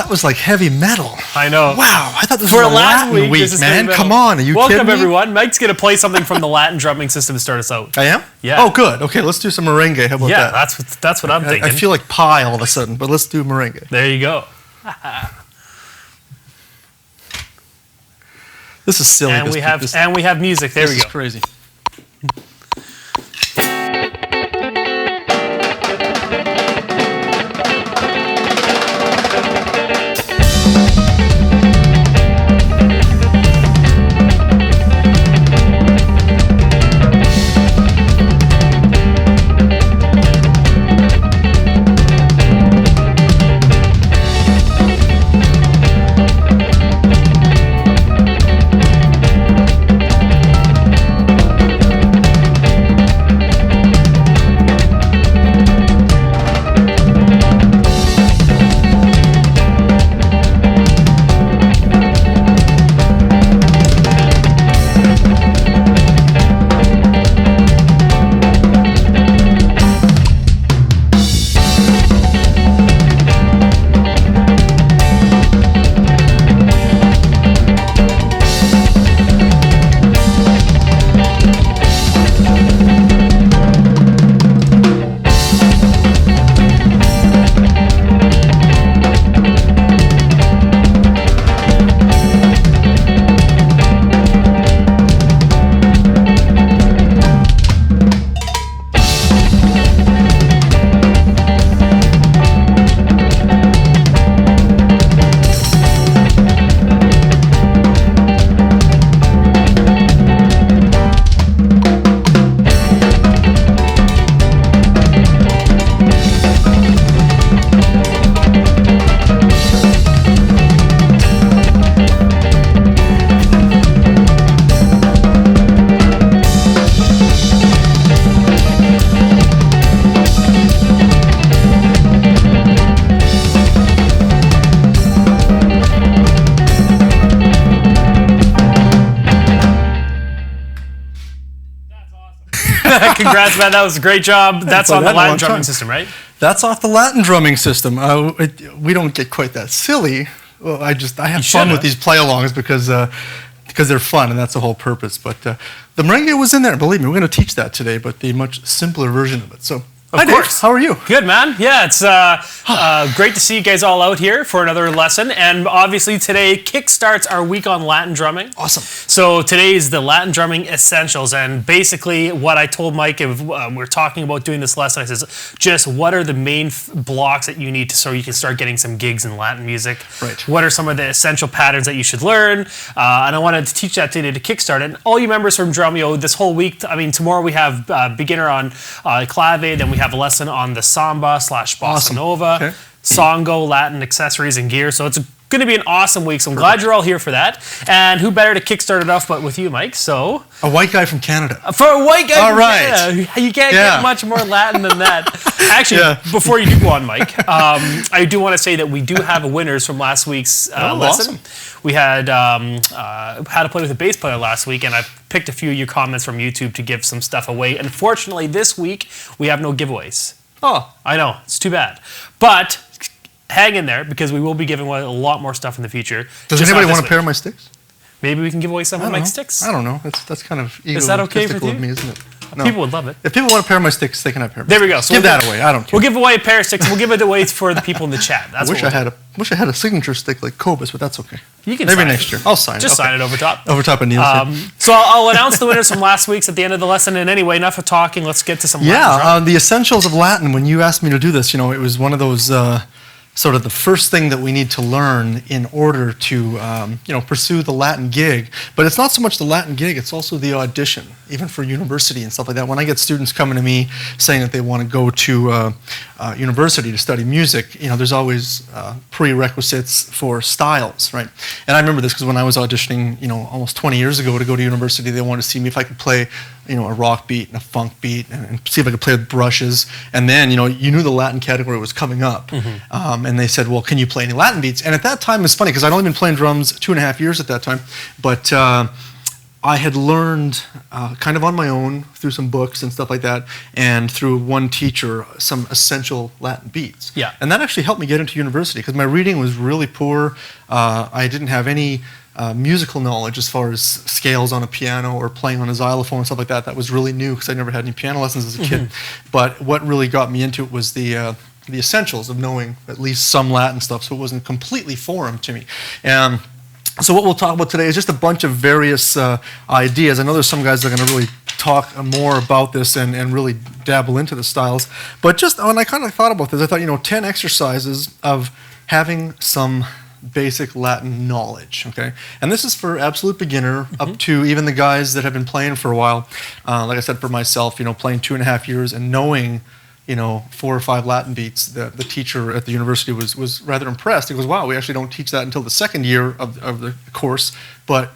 that was like heavy metal. I know. Wow, I thought this For was a Latin week, man. Come on, are you kidding me? Welcome, everyone. Mike's going to play something from the Latin drumming system to start us out. I am? Yeah. Oh, good. Okay, let's do some merengue. How about that? Yeah, that's what I'm thinking. I feel like pie all of a sudden, but let's do merengue. There you go. This is silly. And we have music. There we go. This is crazy. Congrats, man. That was a great job. That's on the Latin drumming system, right? That's off the Latin drumming system. We don't get quite that silly. Well, I have fun with these play-alongs because they're fun, and that's the whole purpose. But the merengue was in there. Believe me, we're going to teach that today, but the much simpler version of it. So. Of course. Dave. How are you? Good, man. Yeah, it's great to see you guys all out here for another lesson. And obviously today kickstarts our week on Latin drumming. Awesome. So today is the Latin drumming essentials. And basically what I told Mike, if we're talking about doing this lesson, I says, just what are the main blocks that you need so you can start getting some gigs in Latin music? Right. What are some of the essential patterns that you should learn? And I wanted to teach that today to kickstart it. And all you members from Drumeo this whole week, I mean, tomorrow we have beginner on clave, then we have a lesson on the samba / bossa nova, songo, Latin accessories and gear. So it's going to be an awesome week. So I'm glad you're all here for that. And who better to kickstart it off but with you, Mike? So a white guy from Canada. For a white guy from right. Canada, you can't get much more Latin than that. Actually, before you do go on, Mike, I do want to say that we do have winners from last week's lesson. Awesome. We had how to play with a bass player last week, and I picked a few of your comments from YouTube to give some stuff away. Unfortunately, this week we have no giveaways. Oh, I know, it's too bad. But hang in there because we will be giving away a lot more stuff in the future. Does anybody want a pair of my sticks? Maybe we can give away some of Mike's sticks. I don't know. That's kind of egotistical Is that okay with you? of me, isn't it? No. People would love it. If people want a pair of my sticks, they can have a pair of my sticks. There we go. So give that away. I don't care. We'll give away a pair of sticks. We'll give it away for the people in the chat. That's I wish I had a signature stick like Cobus, but that's okay. You can maybe next year. I'll sign it. Just sign it over top. Over top of Neil's. So I'll announce the winners from last week's at the end of the lesson. And anyway, enough of talking. Let's get to some Latin drumming. The essentials of Latin. When you asked me to do this, it was one of those sort of the first thing that we need to learn in order to pursue the Latin gig. But it's not so much the Latin gig, it's also the audition, even for university and stuff like that. When I get students coming to me saying that they want to go to university to study music, there's always prerequisites for styles, right? And I remember this because when I was auditioning, almost 20 years ago to go to university, they wanted to see me if I could play a rock beat and a funk beat and see if I could play with brushes. And then, you knew the Latin category was coming up. Mm-hmm. And they said, well, can you play any Latin beats? And at that time, it's funny because I'd only been playing drums 2.5 years at that time. But I had learned kind of on my own through some books and stuff like that, and through one teacher, some essential Latin beats. Yeah. And that actually helped me get into university because my reading was really poor. I didn't have any musical knowledge as far as scales on a piano or playing on a xylophone and stuff like that. That was really new because I never had any piano lessons as a kid. But what really got me into it was the essentials of knowing at least some Latin stuff, so it wasn't completely foreign to me. So what we'll talk about today is just a bunch of various ideas. I know there's some guys that are going to really talk more about this and really dabble into the styles. But just when I kind of thought about this, I thought, 10 exercises of having some basic Latin knowledge, okay? And this is for absolute beginner up to even the guys that have been playing for a while. Like I said, for myself, playing 2.5 years and knowing 4 or 5 Latin beats. The teacher at the university was rather impressed. He goes, wow, we actually don't teach that until the second year of the course, but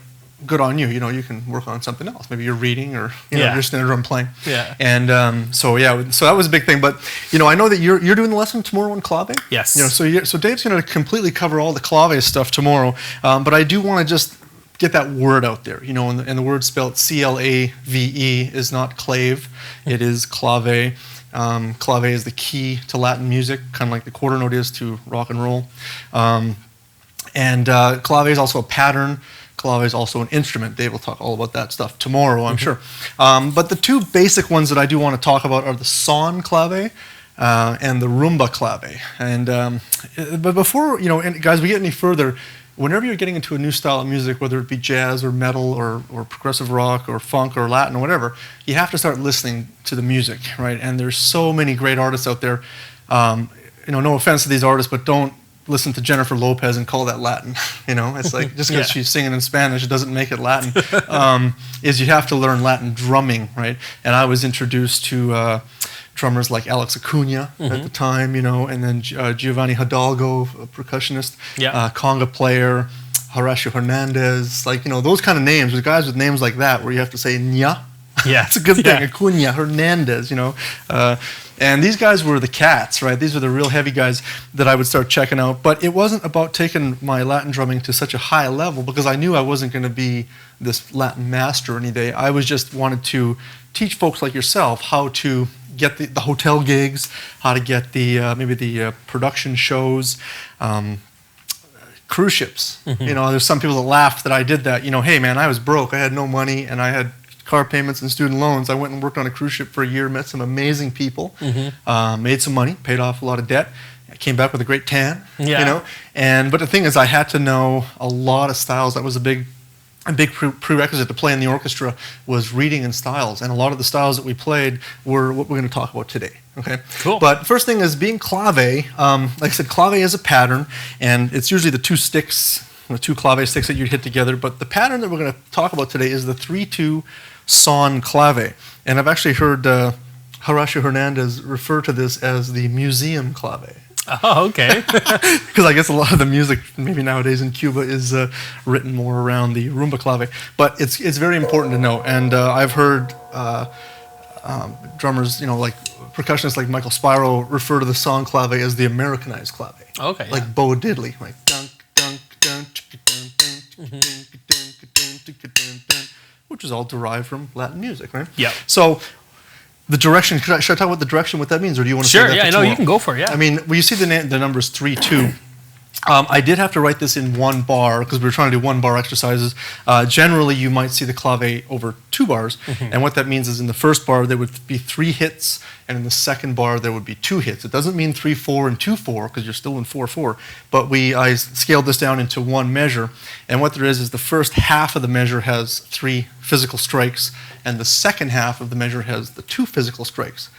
good on you. You can work on something else. Maybe you're reading or you're snare drum playing. Yeah. And so that was a big thing. But I know that you're doing the lesson tomorrow on clave. Yes. So Dave's going to completely cover all the clave stuff tomorrow. But I do want to just get that word out there. And the word spelled clave is not clave. It is clave. Clave is the key to Latin music, kind of like the quarter note is to rock and roll. Clave is also a pattern. Clave is also an instrument. Dave will talk all about that stuff tomorrow, I'm sure. But the two basic ones that I do want to talk about are the son clave and the rumba clave. But before, guys, we get any further, whenever you're getting into a new style of music, whether it be jazz or metal or progressive rock or funk or Latin or whatever, you have to start listening to the music, right? And there's so many great artists out there. No offense to these artists, but don't listen to Jennifer Lopez and call that Latin. It's like just because she's singing in Spanish, it doesn't make it Latin. Is you have to learn Latin drumming, right? And I was introduced to drummers like Alex Acuna at the time, and then Giovanni Hidalgo, a percussionist, conga player, Horacio Hernandez, those kind of names. There's guys with names like that where you have to say nya. Yeah, it's a good thing. Acuna, Hernandez, and these guys were the cats, right? These were the real heavy guys that I would start checking out. But it wasn't about taking my Latin drumming to such a high level because I knew I wasn't going to be this Latin master any day. I was just wanted to teach folks like yourself how to get the hotel gigs, how to get maybe the production shows, cruise ships. There's some people that laughed that I did that. Hey man, I was broke. I had no money and I had car payments and student loans. I went and worked on a cruise ship for a year, met some amazing people, made some money, paid off a lot of debt. I came back with a great tan, but the thing is I had to know a lot of styles. That was a big prerequisite to play in the orchestra was reading in styles, and a lot of the styles that we played were what we're going to talk about today. Okay, cool. But first thing is being clave. Like I said, clave is a pattern, and it's usually the two sticks, the two clave sticks that you'd hit together. But the pattern that we're going to talk about today is the 3/2 son clave, and I've actually heard Horacio Hernandez refer to this as the museum clave. Oh, okay. Because I guess a lot of the music, maybe nowadays in Cuba, is written more around the rumba clave. But it's very important to know. And I've heard drummers, like percussionists like Michael Spiro, refer to the son clave as the Americanized clave. Okay. Like Bo Diddley, like dunk, dunk, dunk, dunk, dunk, dunk, dunk, which is all derived from Latin music, right? Yeah. So the direction, should I talk about the direction, what that means, or do you want to Sure, say that yeah, no, you can go for it, yeah. I mean, well, you see the numbers 3/2. I did have to write this in one bar because we were trying to do one bar exercises. Generally, you might see the clave over 2 bars, and what that means is in the first bar there would be 3 hits, and in the second bar there would be 2 hits. It doesn't mean 3/4 and 2/4 because you're still in 4/4, but I scaled this down into one measure, and what there is the first half of the measure has 3 physical strikes, and the second half of the measure has the 2 physical strikes.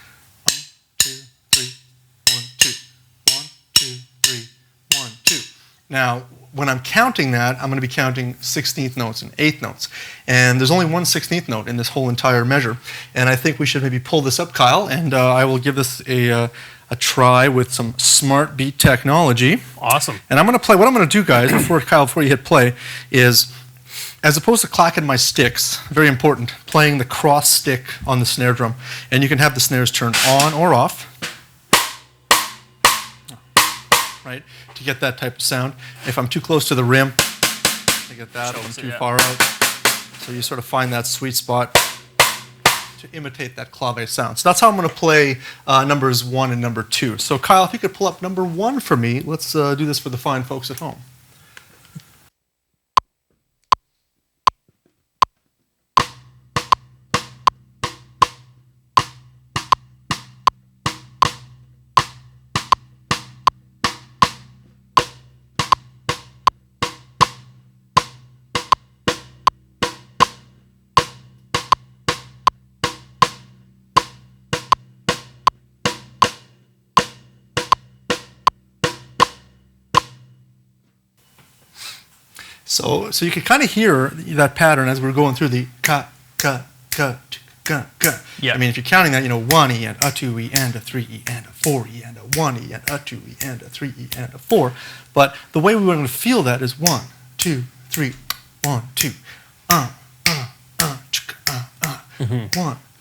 1, 2, 3, 1, 2, 1, 2, 3, 1, 2. Now, when I'm counting that, I'm going to be counting 16th notes and 8th notes. And there's only one 16th note in this whole entire measure. And I think we should maybe pull this up, Kyle, and I will give this a try with some smart beat technology. Awesome. And I'm going to play, what I'm going to do, guys, before you hit play, is as opposed to clacking my sticks, very important, playing the cross stick on the snare drum. And you can have the snares turned on or off, right, to get that type of sound. If I'm too close to the rim, I get that. If I'm too far out, So you sort of find that sweet spot to imitate that clave sound. So that's how I'm going to play numbers 1 and number 2. So Kyle, if you could pull up number 1 for me, let's do this for the fine folks at home. So you can kind of hear that pattern as we're going through the ka, ka, ka, ka, ka. Yeah. I mean, if you're counting that, 1 E and a 2 E and a 3 E and a 4 E and a 1 E and a 2 E and a 3 E and a 4. But the way we want to feel that is 1, 2, 3, 1, 2, 1,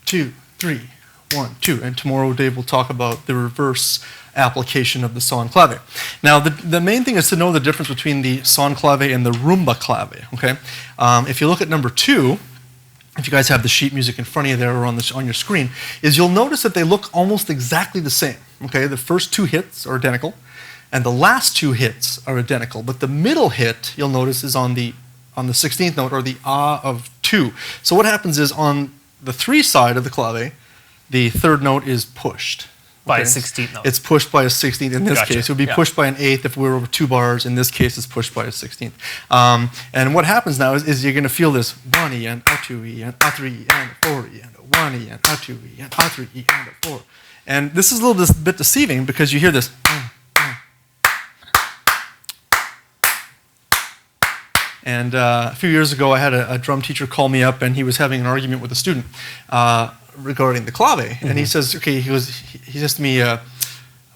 2, 3, 1, 2. And tomorrow, Dave will talk about the reverse application of the son clave. Now, the main thing is to know the difference between the son clave and the rumba clave. Okay, if you look at number 2, if you guys have the sheet music in front of you there or on your screen, is you'll notice that they look almost exactly the same. Okay, the first 2 hits are identical, and the last 2 hits are identical. But the middle hit, you'll notice, is on the 16th note, or the ah of 2. So what happens is on the 3 side of the clave, the 3rd note is pushed. By a 16th note. It's pushed by a 16th in this Gotcha. case. It would be pushed by an 8th if we were over 2 bars. In this case, it's pushed by a 16th. And what happens now is you're going to feel this 1 E and a 2 E and a 3 E and a 4 E and a 1 E and a 2 E and a 3 E and a 4. And this is a little bit deceiving because you hear this. And a few years ago, I had a drum teacher call me up, and he was having an argument with a student regarding the clave. And he says, okay, he says to me,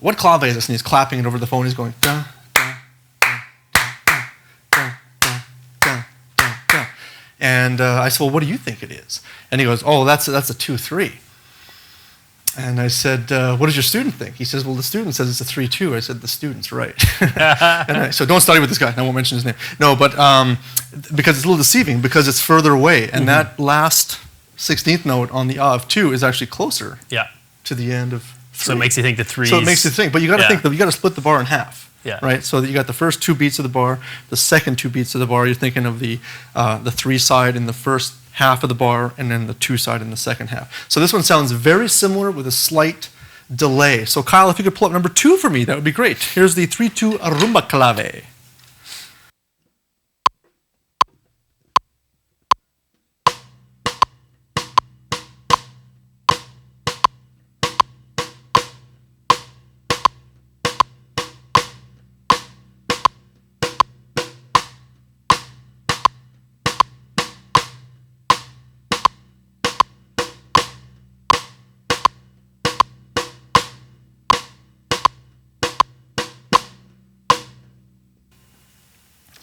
what clave is this? And he's clapping it over the phone. He's going, da, da, da, da, da, da, da, da, da. And I said, well, what do you think it is? And he goes, oh, that's a 2-3. And I said, what does your student think? He says, well, the student says it's a 3-2. I said, the student's right. So don't study with this guy. I won't mention his name. No, but because it's a little deceiving, because it's further away. And that last 16th note on the ah of 2 is actually closer to the end of 3. So it makes you think the 3s. So it makes you think. But you got to think that you got to split the bar in half. Yeah. Right? So that you got the first 2 beats of the bar, the second 2 beats of the bar, you're thinking of the 3 side in the first half of the bar, and then the 2 side in the second half. So this one sounds very similar with a slight delay. So Kyle, if you could pull up number 2 for me, that would be great. Here's the 3-2 rumba clave.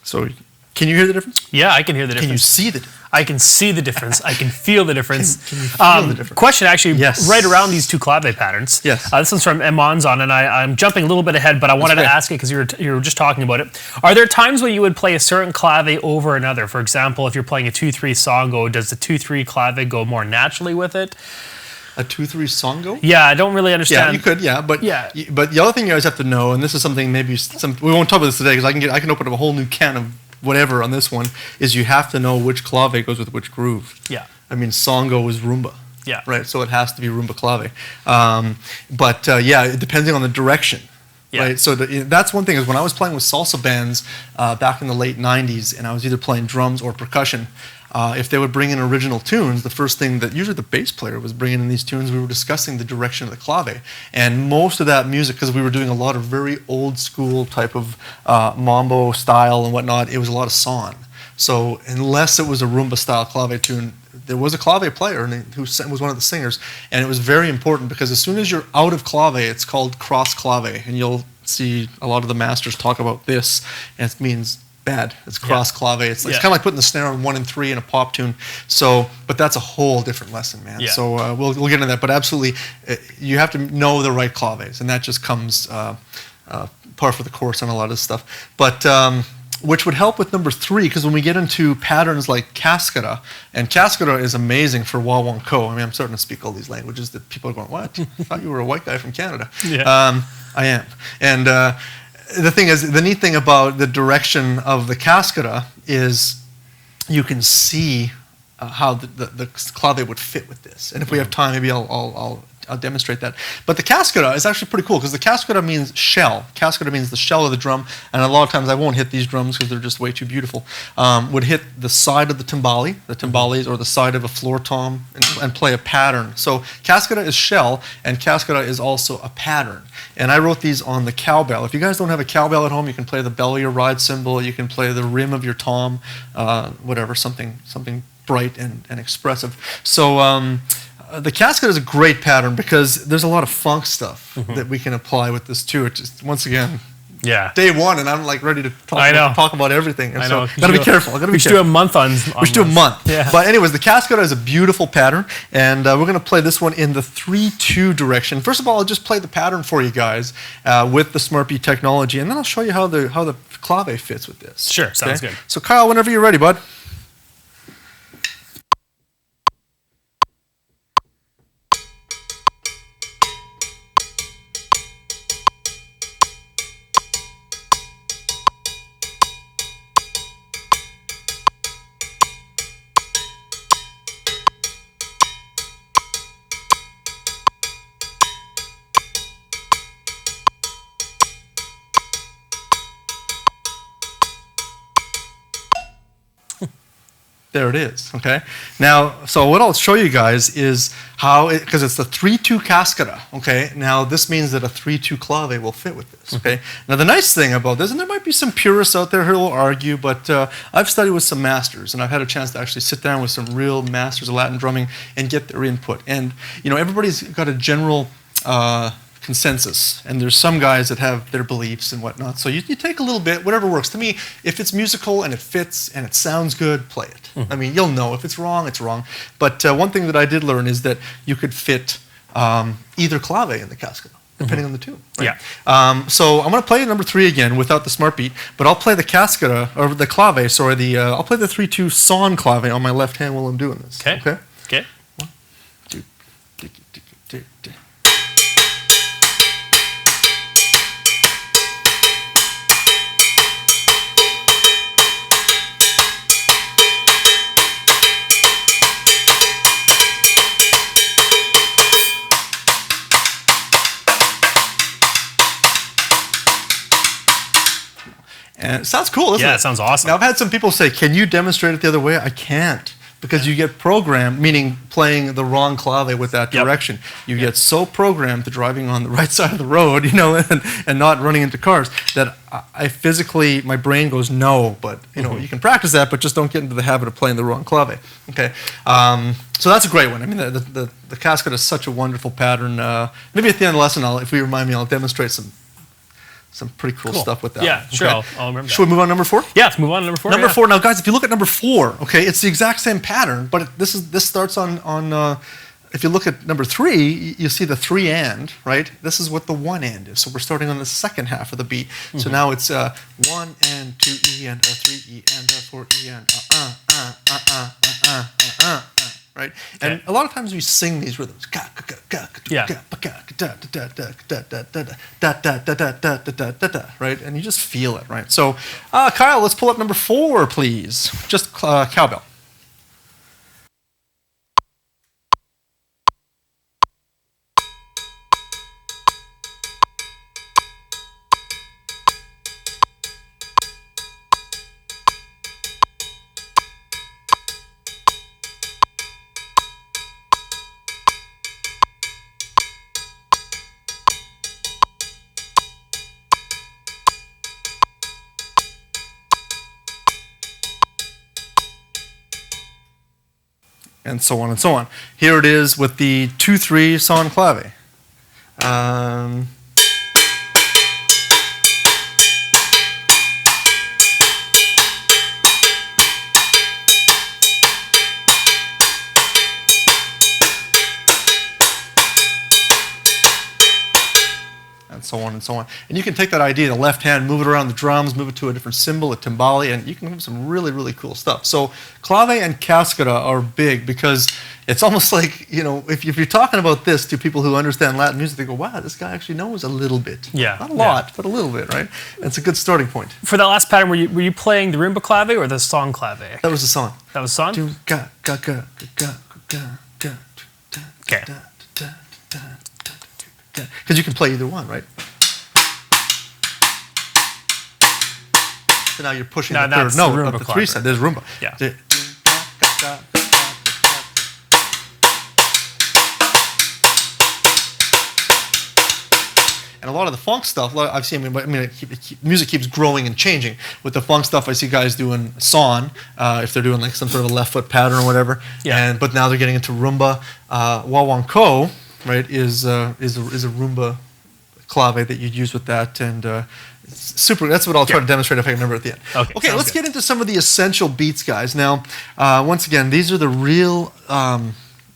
So can you hear the difference? Yeah, I can hear the difference. Can you see the difference? I can see the difference. I can feel the difference. Can you feel the difference? Question actually, Yes. right around these 2 clave patterns. Yes. This one's from Emonzon, and I'm jumping a little bit ahead, but I wanted to ask it because you were just talking about it. Are there times when you would play a certain clave over another? For example, if you're playing a 2-3 songo, does the 2-3 clave go more naturally with it? A 2-3 songo? Yeah, I don't really understand. Yeah, you could, yeah, but Yeah. But the other thing you guys have to know, and this is something maybe we won't talk about this today because I can open up a whole new can of whatever on this one, is you have to know which clave goes with which groove. Yeah. I mean, songo is rumba. Yeah. Right, so it has to be rumba clave. But depending on the direction. Yeah. Right, so that's one thing is when I was playing with salsa bands back in the late 90s, and I was either playing drums or percussion, if they would bring in original tunes, the first thing that usually the bass player was bringing in these tunes, we were discussing the direction of the clave. And most of that music, because we were doing a lot of very old school type of mambo style and whatnot, it was a lot of son. So unless it was a rumba style clave tune, there was a clave player who was one of the singers, and it was very important because as soon as you're out of clave, it's called cross clave, and you'll see a lot of the masters talk about this, and it means bad. It's cross clave. It's kind of like putting the snare on 1 and 3 in a pop tune. So, but that's a whole different lesson, man. Yeah. So we'll get into that. But absolutely, you have to know the right claves, and that just comes par for the course on a lot of stuff. But which would help with number 3, because when we get into patterns like cascada, and cascada is amazing for wah-wah-ko. I mean, I'm starting to speak all these languages that people are going, what? I thought you were a white guy from Canada. Yeah. I am. And the thing is, the neat thing about the direction of the cascada is you can see how the clave would fit with this. And if we have time, maybe I'll demonstrate that. But the cascada is actually pretty cool, because the cascada means shell. Cascada means the shell of the drum, and a lot of times I won't hit these drums because they're just way too beautiful. Would hit the side of the timbales, or the side of a floor tom, and play a pattern. So cascada is shell, and cascada is also a pattern. And I wrote these on the cowbell. If you guys don't have a cowbell at home, you can play the bell of your ride cymbal, you can play the rim of your tom, whatever, something bright and expressive. So the cascade is a great pattern because there's a lot of funk stuff that we can apply with this too. It just, once again, day 1, and I'm like ready to talk about everything. And so gotta be careful. We should do a month on we should do a month. Yeah. But anyways, the cascade is a beautiful pattern, and we're gonna play this one in the 3/2 direction. First of all, I'll just play the pattern for you guys with the SmartBeat technology, and then I'll show you how the clave fits with this. Sure, sounds good. So Kyle, whenever you're ready, bud. There it is, okay? Now, so what I'll show you guys is how, because it's the 3/2 cascada, okay? Now, this means that a 3/2 clave will fit with this, okay? Now, the nice thing about this, and there might be some purists out there who will argue, but I've studied with some masters, and I've had a chance to actually sit down with some real masters of Latin drumming and get their input. And, you know, everybody's got a general consensus, and there's some guys that have their beliefs and whatnot. So you take a little bit, whatever works. To me, if it's musical and it fits and it sounds good, play it. I mean, you'll know if it's wrong, it's wrong. But one thing that I did learn is that you could fit either clave in the cascada, depending on the tune. Right? Yeah. So I'm going to play number 3 again without the SmartBeat, but I'll play the cascada, or the clave, sorry, I'll play the 3/2 son clave on my left hand while I'm doing this. Okay. Okay. Okay. 1, 2, tick, tick, tick, tick. And it sounds cool, doesn't it? Yeah, it sounds awesome. Now, I've had some people say, can you demonstrate it the other way? I can't, because you get programmed, meaning playing the wrong clave with that direction. You get so programmed to driving on the right side of the road, you know, and not running into cars, that I physically, my brain goes, no, but, you know, you can practice that, but just don't get into the habit of playing the wrong clave. Okay. So that's a great one. I mean, the cascade is such a wonderful pattern. Maybe at the end of the lesson, if you remind me, I'll demonstrate some pretty cool stuff with that. Yeah, sure. Okay. I'll remember that. Should we move on to number 4? Yeah, let's move on to number 4. Number 4. Now, guys, if you look at number 4, okay, it's the exact same pattern, but this starts on if you look at number 3, you see the 3 and, right? This is what the 1 and is. So we're starting on the second half of the beat. So now it's 1 and 2 E and a 3 E and a 4 E and right? And a lot of times we sing these rhythms. Right? And you just feel it, right? So, Kyle, let's pull up number 4, please. Just cowbell. And so on and so on. Here it is with the 2/3 son clave. and so on and so on. And you can take that idea, the left hand, move it around the drums, move it to a different cymbal, a timbali, and you can have some really, really cool stuff. So clave and cascara are big because it's almost like, if you're talking about this to people who understand Latin music, they go, wow, this guy actually knows a little bit. Yeah. Not a lot, but a little bit, right? And it's a good starting point. For that last pattern, were you playing the rumba clave or the song clave? That was the song. That was song? Okay. Because you can play either one, right? So now you're pushing the third note of the three side. There's rumba. Yeah. And a lot of the funk stuff, I've seen, music keeps growing and changing. With the funk stuff, I see guys doing son, if they're doing like some sort of a left foot pattern or whatever. Yeah. But now they're getting into rumba. Wawanko, right, is a rumba clave that you'd use with that, and it's super. That's what I'll try to demonstrate if I can remember at the end. Okay, let's get into some of the essential beats, guys. Now, once again, these are the real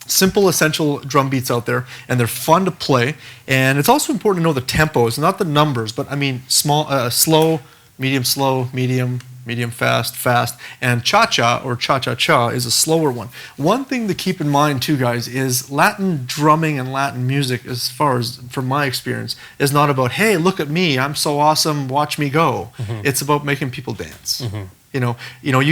simple, essential drum beats out there, and they're fun to play. And it's also important to know the tempos, not the numbers, but I mean slow, medium, fast, fast. And cha-cha or cha-cha-cha is a slower one. One thing to keep in mind too, guys, is Latin drumming and Latin music, as far as from my experience, is not about, hey, look at me, I'm so awesome, watch me go. It's about making people dance. You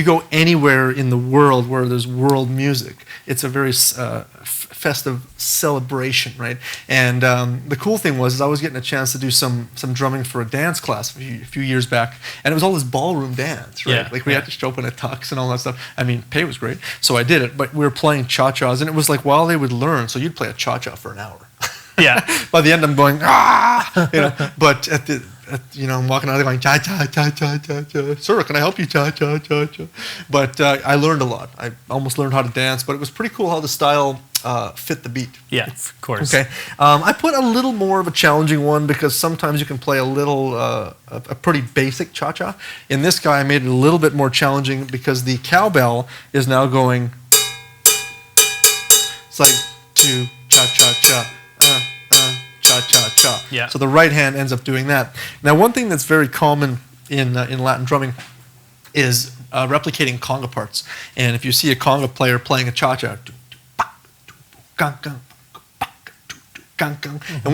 go anywhere in the world where there's world music, it's a very festive celebration, right? And the cool thing was I was getting a chance to do some drumming for a dance class a few years back, and it was all this ballroom dance, right? We had to show up in a tux and all that stuff. I mean, pay was great, so I did it, but we were playing cha-chas, and it was like while they would learn, so you'd play a cha-cha for an hour. Yeah. By the end, I'm going, but I'm walking out there going, cha, cha, cha, cha, cha, cha. Sir, can I help you? Cha, cha, cha, cha. But I learned a lot. I almost learned how to dance, but it was pretty cool how the style fit the beat. Yeah, of course. Okay. I put a little more of a challenging one because sometimes you can play a little, a pretty basic cha-cha. In this guy, I made it a little bit more challenging because the cowbell is now going, it's like two, cha, cha, cha. Cha-cha-cha. Yeah. So the right hand ends up doing that. Now, one thing that's very common in Latin drumming is replicating conga parts. And if you see a conga player playing a cha-cha, and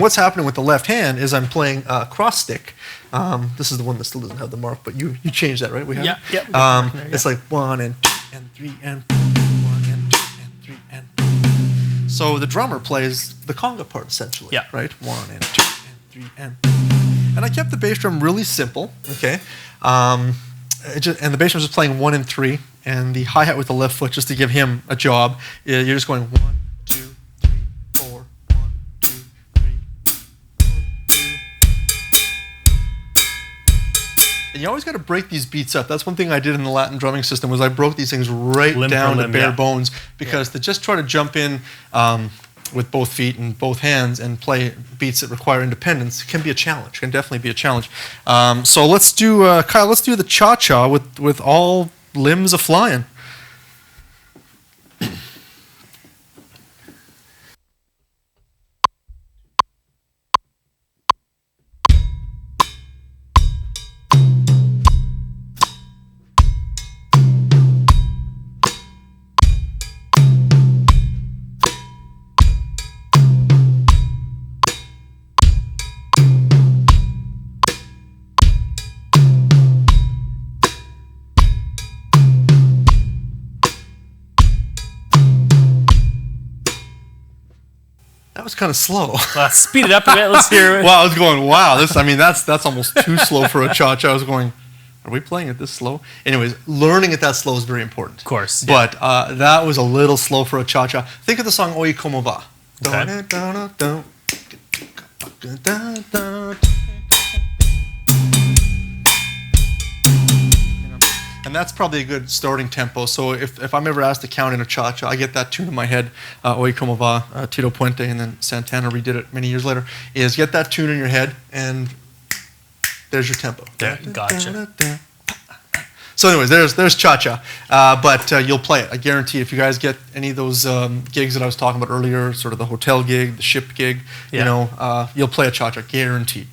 what's happening with the left hand is I'm playing cross stick. This is the one that still doesn't have the mark, but you changed that, right? We have it? Yeah. It's like 1 and 2 and 3 and 4, 1 and 2 and 3 and 4. So the drummer plays the conga part essentially, right? 1 and 2 and 3 and I kept the bass drum really simple, okay? And the bass drum is just playing 1 and 3, and the hi-hat with the left foot just to give him a job. You're just going 1, 2, 3, 4, 1, 2, 3, 1, 2. And you always got to break these beats up. That's one thing I did in the Latin drumming system was I broke these things right down to bare bones because to just try to jump in with both feet and both hands and play beats that require independence can be a challenge. Can definitely be a challenge. So let's do Kyle. Let's do the cha-cha with all limbs a flying. That was kind of slow. Speed it up a bit. Let's hear it. Wow, I was going, wow. That's almost too slow for a cha-cha. I was going, are we playing it this slow? Anyways, learning it that slow is very important. Of course. But that was a little slow for a cha-cha. Think of the song Oye Como Va. Okay. And that's probably a good starting tempo. So if I'm ever asked to count in a cha-cha, I get that tune in my head, Oye Como Va, Tito Puente, and then Santana redid it many years later, is get that tune in your head, and there's your tempo. Yeah, gotcha. So anyways, there's cha-cha, but you'll play it. I guarantee if you guys get any of those gigs that I was talking about earlier, sort of the hotel gig, the ship gig, you know, you'll play a cha-cha, guaranteed.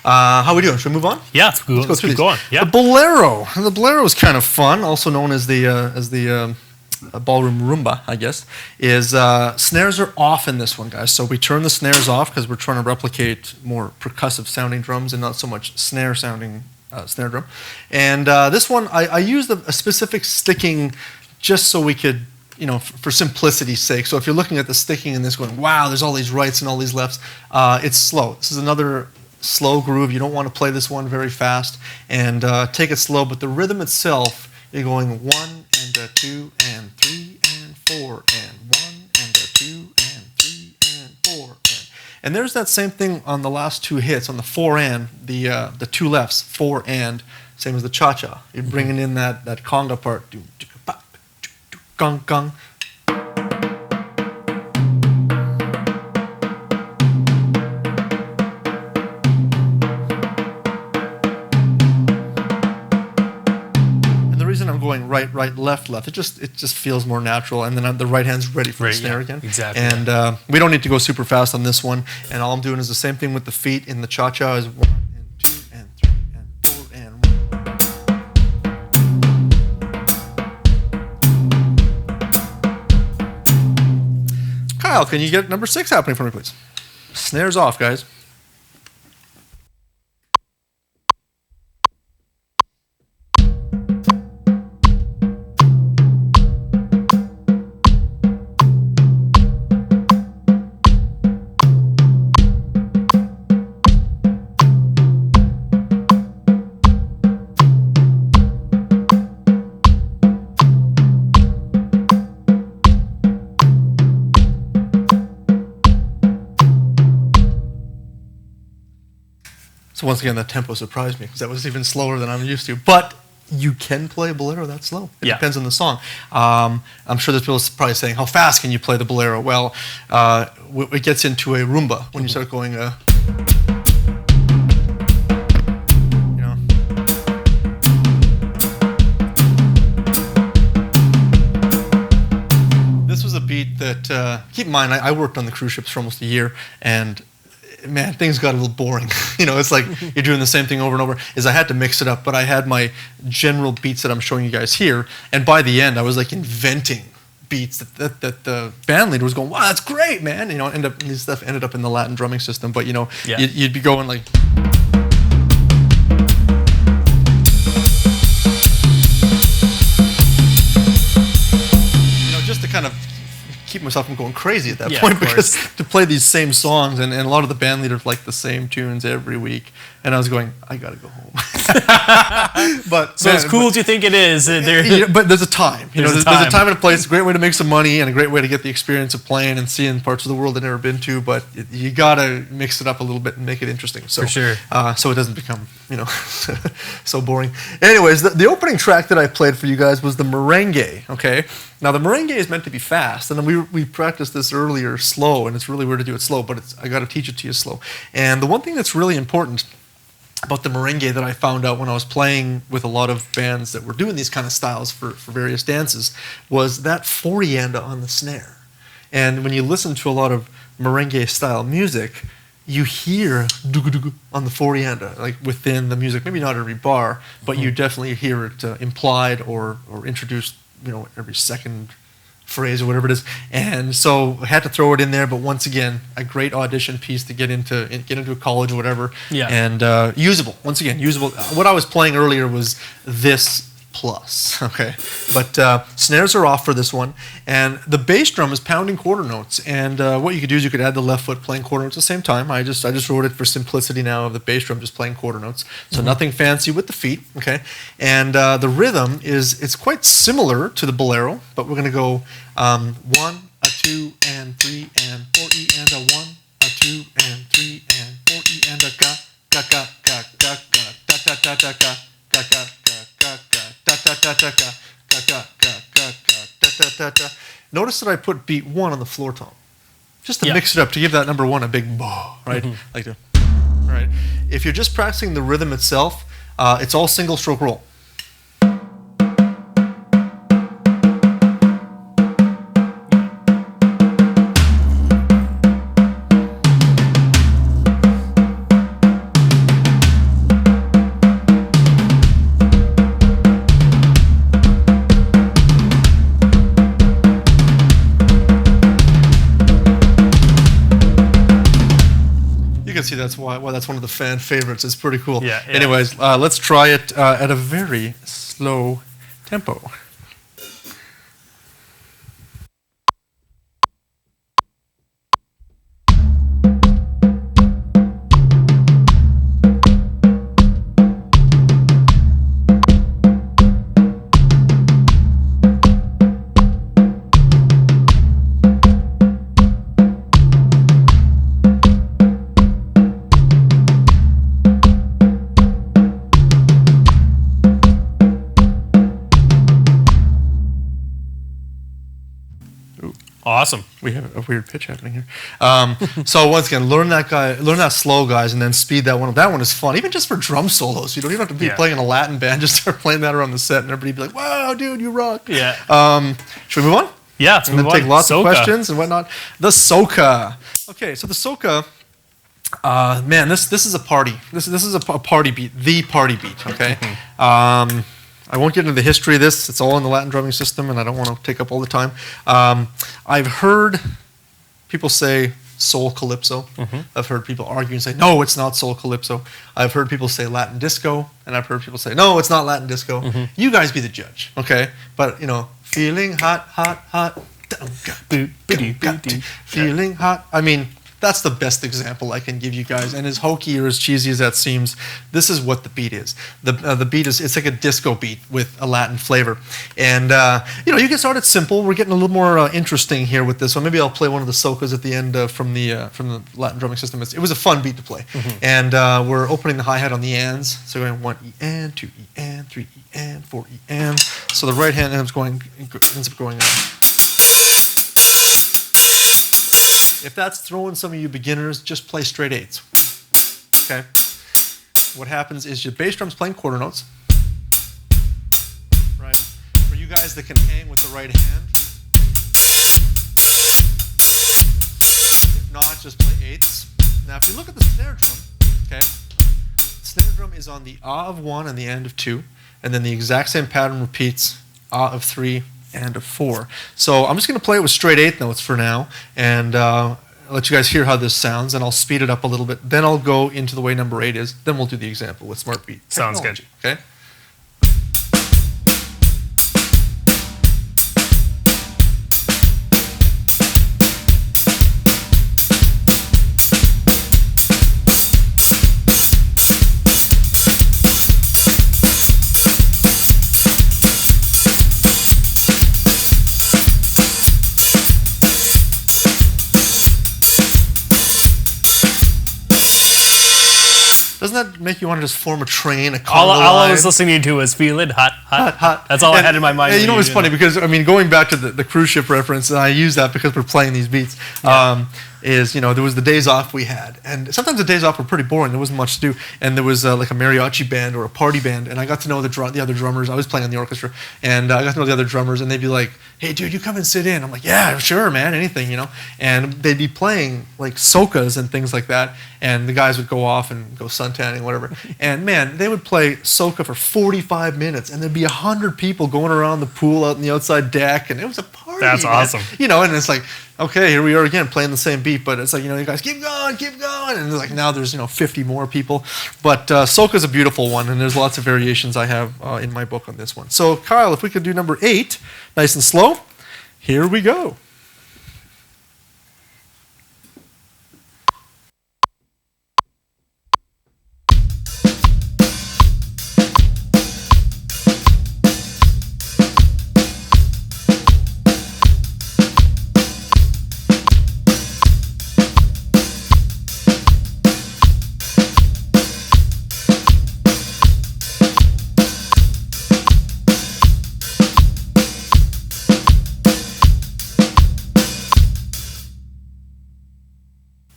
How we doing? Should we move on? Yeah, let's go through these. Going. Yeah. The bolero. The bolero is kind of fun, also known as the ballroom rumba, I guess. Is snares are off in this one, guys. So we turn the snares off because we're trying to replicate more percussive sounding drums and not so much snare sounding snare drum. And this one, I used a specific sticking just so we could, you know, for simplicity's sake. So if you're looking at the sticking in this going, wow, there's all these rights and all these lefts, it's slow. This is another slow groove. You don't want to play this one very fast, and take it slow, but the rhythm itself, you're going 1 and a 2 and 3 and 4 and 1 and a 2 and 3 and 4 and there's that same thing on the last two hits on the 4 and the two lefts, 4 and, same as the cha-cha. You're bringing in that conga part, gong gong. I'm going right, left. It just feels more natural, and then the right hand's ready for the snare again. Exactly. And we don't need to go super fast on this one. And all I'm doing is the same thing with the feet in the cha-cha is 1 and 2 and 3 and 4 and 1. Kyle, can you get number 6 happening for me, please? Snares off, guys. So once again, that tempo surprised me because that was even slower than I'm used to. But you can play a bolero that slow. It depends on the song. I'm sure there's people probably saying, how fast can you play the bolero? Well, it gets into a rumba when you start going, you know. This was a beat that, keep in mind, I worked on the cruise ships for almost a year, and man, things got a little boring. You know, it's like you're doing the same thing over and over. I had to mix it up, but I had my general beats that I'm showing you guys here, and by the end, I was like inventing beats that the band leader was going, wow, that's great, man. You know, this stuff ended up in the Latin drumming system, but you know, you'd be going like. You know, just to kind of keep myself from going crazy at that point, because to play these same songs and a lot of the band leaders like the same tunes every week, and I was going, I gotta go home. But so as cool as you think it is, but there's a time. You know, there's a time and a place. It's a great way to make some money and a great way to get the experience of playing and seeing parts of the world I've never been to. But you gotta mix it up a little bit and make it interesting. So, for sure. So it doesn't become, you know, so boring. Anyways, the opening track that I played for you guys was the merengue. Okay. Now the merengue is meant to be fast, and then we practiced this earlier slow, and it's really weird to do it slow, but I got to teach it to you slow. And the one thing that's really important about the merengue that I found out when I was playing with a lot of bands that were doing these kind of styles for various dances was that forianda on the snare. And when you listen to a lot of merengue style music, you hear doo-doo-doo on the forianda, like within the music. Maybe not every bar, but you definitely hear it implied or introduced, you know, every second phrase or whatever it is. And so I had to throw it in there, but once again, a great audition piece to get into a college or whatever. Yeah. And usable. Once again, usable. What I was playing earlier was this plus, okay? But snares are off for this one, and the bass drum is pounding quarter notes, and what you could do is you could add the left foot playing quarter notes at the same time. I just wrote it for simplicity now of the bass drum just playing quarter notes, so nothing fancy with the feet, okay? And the rhythm it's quite similar to the bolero, but we're gonna go 1, a 2, and 3, and 4 E, and a 1, a 2, and 3, and 4 E, and a ga ga ga ga ga ga da da da da ga ga ga ga ga ga da da da da ga ga ga ga ga ga da da da da. Notice that I put beat 1 on the floor tom, just to mix it up, to give that number 1 a big bow, right? Like the, right. If you're just practicing the rhythm itself, it's all single stroke roll. can see that's why that's one of the fan favorites. It's pretty cool. Yeah. Anyways, let's try it at a very slow tempo. Awesome. We have a weird pitch happening here. So once again, learn that slow, guys, and then speed that one up. That one is fun, even just for drum solos. You don't even have to be playing in a Latin band. Just start playing that around the set, and everybody be like, "Wow, dude, you rock!" Yeah. Should we move on? Yeah. Let's and move then on. take lots Soca. of questions and whatnot. The soca. Okay, so the soca. Man, this is a party. This is a party beat. The party beat. Okay. I won't get into the history of this. It's all in the Latin drumming system, and I don't want to take up all the time. I've heard people say soul calypso. I've heard people argue and say, no, it's not soul calypso. I've heard people say Latin disco, and I've heard people say, no, it's not Latin disco. You guys be the judge, okay? But, feeling hot, hot, hot. Feeling hot. I mean, that's the best example I can give you guys. And as hokey or as cheesy as that seems, this is what the beat is. The beat is, it's like a disco beat with a Latin flavor. And, you can start it simple. We're getting a little more interesting here with this one. Maybe I'll play one of the soca's at the end from the Latin drumming system. It was a fun beat to play. And we're opening the hi-hat on the ands. So we're going 1 E and, 2 E and, 3 E and, 4 E and. So the right hand ends up going If that's throwing some of you beginners, just play straight eights. Okay? What happens is your bass drum's playing quarter notes. Right? For you guys that can hang with the right hand. If not, just play eighths. Now, if you look at the snare drum, okay? The snare drum is on the ah of 1 and the and of 2. And then the exact same pattern repeats ah of 3 and a 4. So I'm just going to play it with straight eighth notes for now, and I'll let you guys hear how this sounds, and I'll speed it up a little bit. Then I'll go into the way number 8 is. Then we'll do the example with smart beat. Sounds good. Okay. Doesn't that make you want to just form a train, a All conga I line? was listening to was feeling hot, hot, Hot. That's all I had in my mind. And you know what's funny? Because, going back to the cruise ship reference, and I use that because we're playing these beats, there was the days off we had. And sometimes the days off were pretty boring. There wasn't much to do. And there was like a mariachi band or a party band, and I got to know the other drummers. I was playing on the orchestra, and I got to know the other drummers, and they'd be like, hey, dude, you come and sit in. I'm like, yeah, sure, man, anything, And they'd be playing like soca's and things like that, and the guys would go off and go suntanning, whatever. And, man, they would play soca for 45 minutes, and there'd be 100 people going around the pool out in the outside deck, and it was a party. That's man. awesome. And it's like, okay, here we are again playing the same beat, but it's like, you guys keep going, and like now there's 50 more people. But soca's a beautiful one, and there's lots of variations I have in my book on this one. So Kyle, if we could do number 8, nice and slow, here we go.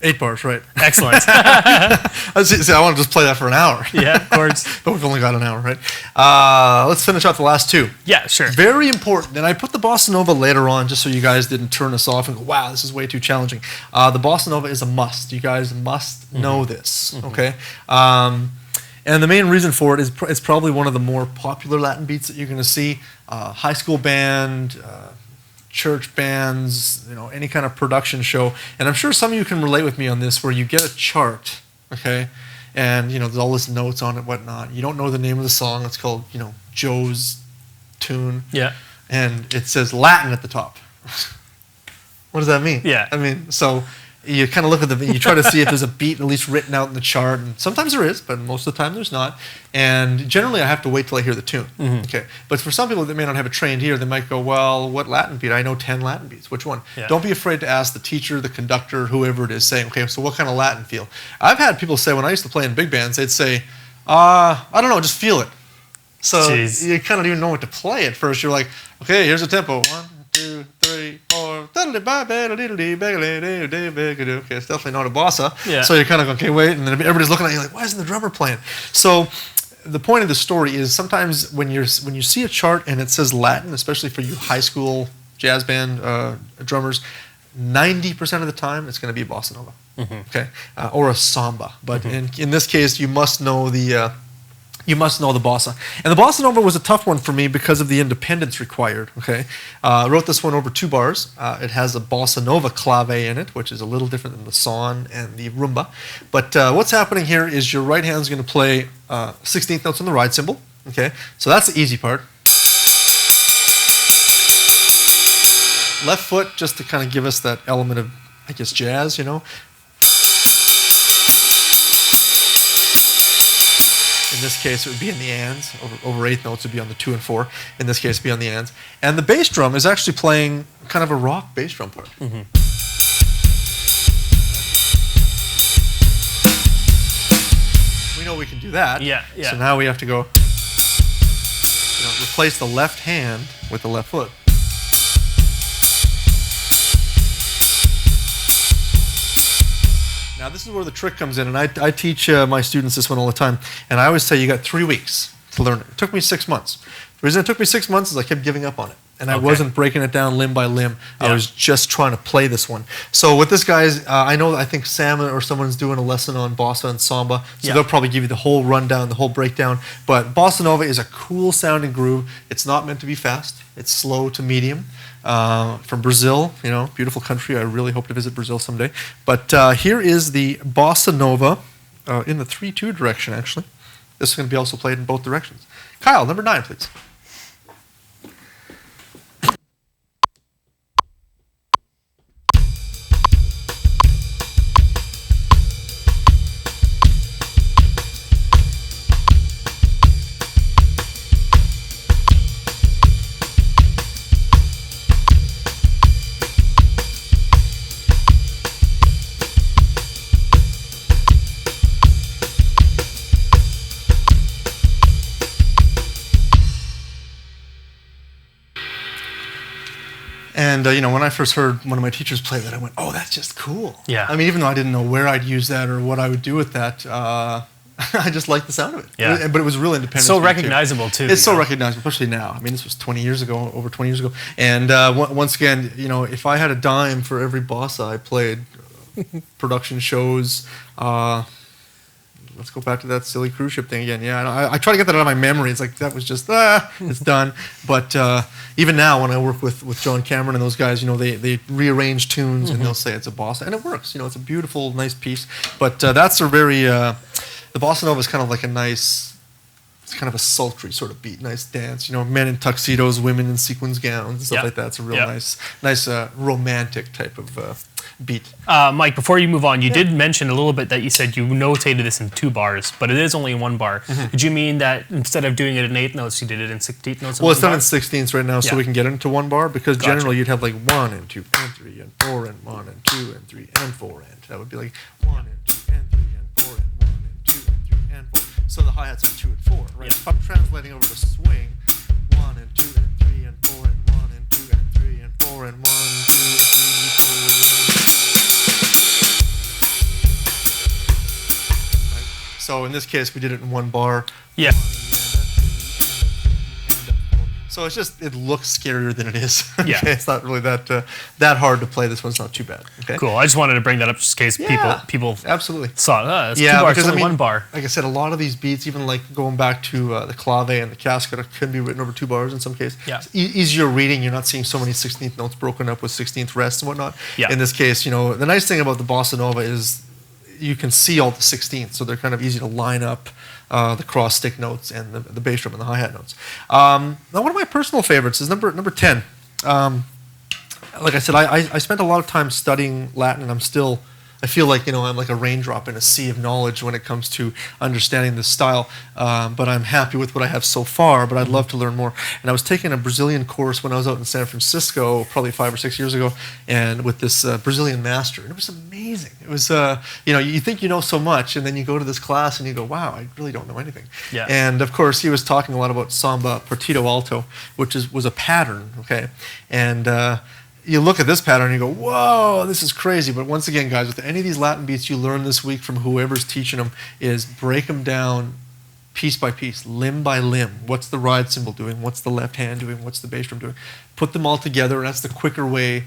Eight bars, right? Excellent. I want to just play that for an hour. Yeah, of course. But we've only got an hour, right? Let's finish out the last 2. Yeah, sure. Very important. And I put the bossa nova later on just so you guys didn't turn us off and go, wow, this is way too challenging. The bossa nova is a must. You guys must know this, okay? And the main reason for it is it's probably one of the more popular Latin beats that you're going to see. High school band, church bands, any kind of production show. And I'm sure some of you can relate with me on this, where you get a chart okay? And, there's all this notes on it, whatnot. You don't know the name of the song. It's called, Joe's Tune. Yeah. And it says Latin at the top. What does that mean? Yeah. I mean, so you kind of look at you try to see if there's a beat at least written out in the chart, and sometimes there is, but most of the time there's not. And generally I have to wait till I hear the tune. Okay. But for some people that may not have a trained ear, they might go, well, what Latin beat? I know 10 Latin beats. Which one? Yeah. Don't be afraid to ask the teacher, the conductor, whoever it is, saying, okay, so what kind of Latin feel? I've had people say, when I used to play in big bands, they'd say, I don't know, just feel it. So Jeez. you kind of don't even know what to play at first. You're like, okay, here's the tempo. 1, 2, 3, 4. Okay, it's definitely not a bossa. Yeah. So you're kind of going, okay, wait, and then everybody's looking at you like, why isn't the drummer playing? So the point of the story is sometimes when you see a chart and it says Latin, especially for you high school jazz band drummers, 90% of the time it's going to be a bossa nova, okay, or a samba. But in this case, you must know the bossa. And the bossa nova was a tough one for me because of the independence required, okay? I wrote this one over 2 bars. It has a bossa nova clave in it, which is a little different than the son and the rumba. But what's happening here is your right hand's going to play 16th notes on the ride cymbal, okay? So that's the easy part. Left foot, just to kind of give us that element of, I guess, jazz, In this case, it would be in the ands. Over 8th notes would be on the 2 and 4. In this case, it'd be on the ands. And the bass drum is actually playing kind of a rock bass drum part. We know we can do that. Yeah. So now we have to go, replace the left hand with the left foot. Now this is where the trick comes in, and I teach my students this one all the time, and I always say you got 3 weeks to learn it. It took me 6 months. The reason it took me 6 months is I kept giving up on it, and I wasn't breaking it down limb by limb. Yeah. I was just trying to play this one. So with this guy's, I think Sam or someone's doing a lesson on bossa and samba, so they'll probably give you the whole rundown, the whole breakdown. But bossa nova is a cool sounding groove. It's not meant to be fast. It's slow to medium. From Brazil, beautiful country. I really hope to visit Brazil someday. But here is the bossa nova in the 3/2 direction, actually. This is going to be also played in both directions. Kyle, number 9, please. And when I first heard one of my teachers play that, I went, "Oh, that's just cool." Yeah. I mean, even though I didn't know where I'd use that or what I would do with that, I just liked the sound of it. Yeah. But it was real independent. So recognizable too. It's so recognizable, especially now. I mean, this was 20 years ago, over 20 years ago. And once again, if I had a dime for every bossa I played, production shows. Let's go back to that silly cruise ship thing again. Yeah, I try to get that out of my memory. It's like, that was just, it's done. But even now, when I work with John Cameron and those guys, they rearrange tunes and they'll say it's a bossa. And it works. It's a beautiful, nice piece. But that's a very, the bossa nova is kind of like a nice, it's kind of a sultry sort of beat, nice dance. Men in tuxedos, women in sequins gowns, and stuff like that. It's a real nice romantic type of beat. Mike, before you move on, you did mention a little bit that you said you notated this in 2 bars, but it is only in 1 bar. Did you mean that instead of doing it in 8th notes, you did it in 16th notes? Well, it's done in 16ths right now, so we can get it into 1 bar, because generally you'd have like 1 and 2 and 3 and 4 and 1 and 2 and 3 and 4 and that would be like 1 and 2 and 3 and 4 and 1 and 2 and 3 and 4. So the hi-hats are 2 and 4, right? If I'm translating over to swing, 1 and 2 and 3 and 4 and 1 and 2 and 3 and 4 and 1, 2, 3, 4. So in this case, we did it in 1 bar. Yeah. So it's just, it looks scarier than it is. Yeah. It's not really that hard to play. This one's not too bad. Okay. Cool. I just wanted to bring that up just in case people absolutely saw it's 2 bars, because only 1 bar. Like I said, a lot of these beats, even like going back to the clave and the cascada, can be written over 2 bars in some cases. Yeah. It's easier reading. You're not seeing so many 16th notes broken up with 16th rests and whatnot. Yeah. In this case, the nice thing about the bossa nova is you can see all the 16ths, so they're kind of easy to line up the cross stick notes and the bass drum and the hi-hat notes. Now, one of my personal favorites is number 10. Like I said, I spent a lot of time studying Latin, and I feel like, I'm like a raindrop in a sea of knowledge when it comes to understanding this style, but I'm happy with what I have so far, but I'd love to learn more. And I was taking a Brazilian course when I was out in San Francisco, probably 5 or 6 years ago, and with this Brazilian master, and it was amazing. It was, you think you know so much, and then you go to this class and you go, wow, I really don't know anything. Yeah. And of course, he was talking a lot about samba partido alto, which was a pattern, okay? And you look at this pattern and you go, whoa, this is crazy. But once again, guys, with any of these Latin beats you learn this week from whoever's teaching them is break them down piece by piece, limb by limb. What's the ride cymbal doing? What's the left hand doing? What's the bass drum doing? Put them all together, and that's the quicker way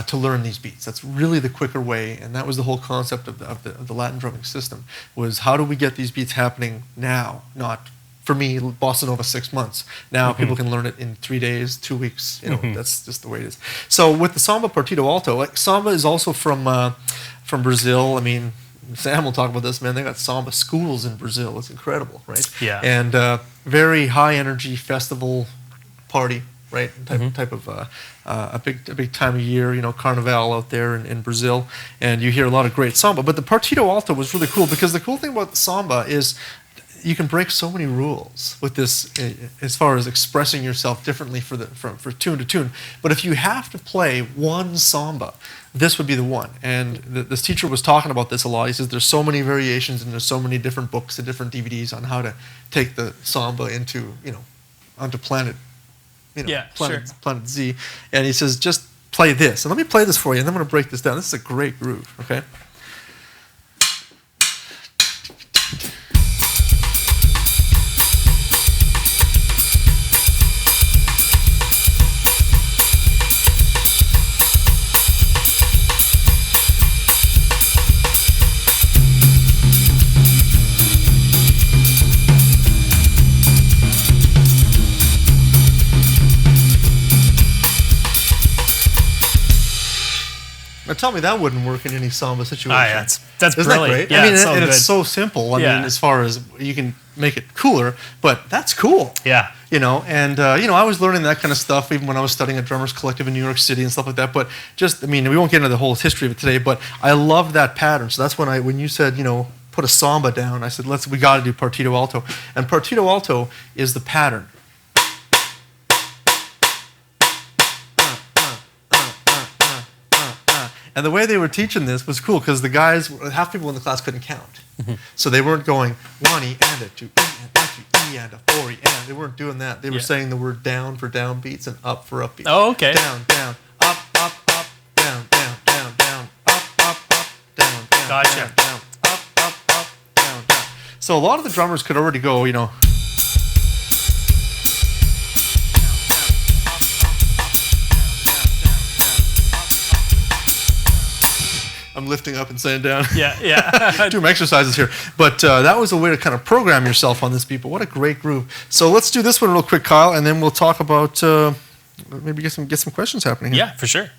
to learn these beats. That's really the quicker way, and that was the whole concept of the Latin drumming system, was how do we get these beats happening now, not for me, bossa nova 6 months. Now people can learn it in 3 days, 2 weeks. That's just the way it is. So with the samba partido alto, like samba is also from Brazil. I mean, Sam will talk about this, man. They got samba schools in Brazil. It's incredible, right? Yeah. And very high energy festival party, right? Type of a big time of year. Carnival out there in Brazil, and you hear a lot of great samba. But the partido alto was really cool because the cool thing about the samba is you can break so many rules with this as far as expressing yourself differently for tune to tune. But if you have to play one samba, this would be the one. And this teacher was talking about this a lot. He says there's so many variations and there's so many different books and different DVDs on how to take the samba into, onto planet Z. And he says, just play this. And let me play this for you, and then I'm going to break this down. This is a great groove, okay? Now tell me that wouldn't work in any samba situation. That's Isn't brilliant. that great? Yeah, I mean, it's so and good. it's so simple. I mean, as far as you can make it cooler, but that's cool. Yeah. I was learning that kind of stuff even when I was studying at Drummers Collective in New York City and stuff like that. But we won't get into the whole history of it today, but I love that pattern. So that's when you said, put a samba down, I said, we got to do partido alto. And partido alto is the pattern. And the way they were teaching this was cool because the guys, half people in the class couldn't count. So they weren't going 1 E and a 2 E and a 3 E and a 4 E and. They weren't doing that. They were saying the word down for down beats and up for up beats. Oh, okay. Down, down, up, up, up, down, down, down, down, up, up, up, down, down, Gotcha. down, down, up, up, up, down, down. So a lot of the drummers could already go, I'm lifting up and saying down. Yeah. Do some exercises here. But that was a way to kind of program yourself on this beat. But what a great groove. So let's do this one real quick, Kyle, and then we'll talk about maybe get some questions happening here. Yeah, for sure.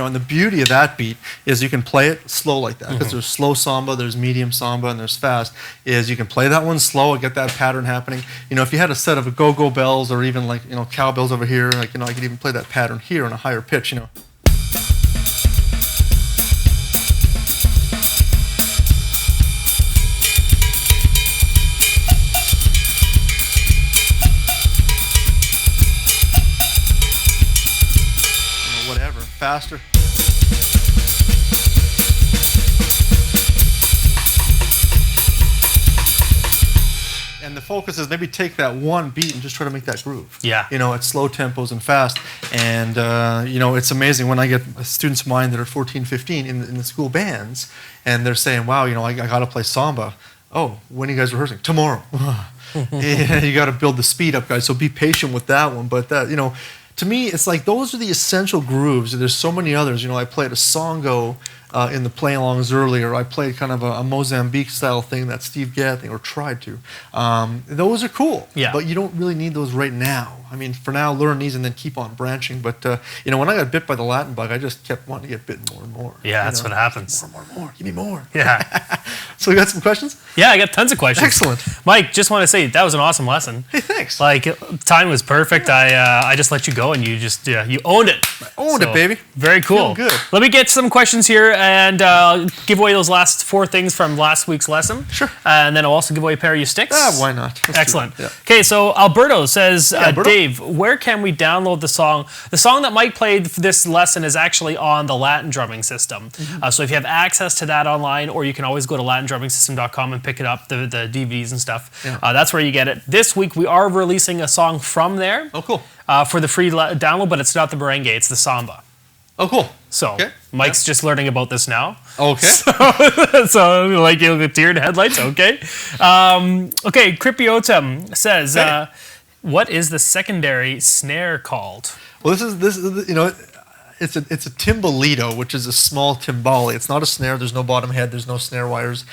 And the beauty of that beat is you can play it slow like that because there's slow samba, there's medium samba, and there's fast. Is you can play that one slow and get that pattern happening. If you had a set of go-go bells or even like cowbells over here, I could even play that pattern here on a higher pitch. Faster. And and the focus is maybe take that one beat and just try to make that groove. Yeah. At slow tempos and fast. And, it's amazing when I get students of mine that are 14, 15 in the school bands, and they're saying, wow, I got to play samba. Oh, when are you guys rehearsing? Tomorrow. Yeah, you got to build the speed up, guys. So be patient with that one. But to me, it's like those are the essential grooves. There's so many others. I played a songo in the play-alongs earlier. I played kind of a Mozambique-style thing that Steve Gadd or tried to. Those are cool, but you don't really need those right now. I mean, for now, learn these and then keep on branching. But, when I got bit by the Latin bug, I just kept wanting to get bitten more and more. Yeah, that's what happens. More. Give me more. Yeah. So you got some questions? Yeah, I got tons of questions. Excellent. Mike, just want to say that was an awesome lesson. Hey, thanks. Time was perfect. I just let you go and you just you owned it. Owned it, baby. Very cool. Feeling good. Let me get some questions here and give away those last 4 things from last week's lesson. Sure. And then I'll also give away a pair of your sticks. Why not? Excellent. Okay, so Alberto says, Alberto? Dave, where can we download the song? The song that Mike played for this lesson is actually on the Latin drumming system. So if you have access to that online, or you can always go to latindrummingsystem.com and pick it up, the DVDs and stuff. Yeah. That's where you get it. This week we are releasing a song from there. Oh, cool. For the free download, but it's not the merengue, it's the samba. Oh, cool. So Mike's just learning about this now. Okay. So like you'll get deer in headlights. Okay. Okay. Cripiotum says, what is the secondary snare called? Well, this is it's a timbalito, which is a small timbali. It's not a snare. There's no bottom head. There's no snare wires.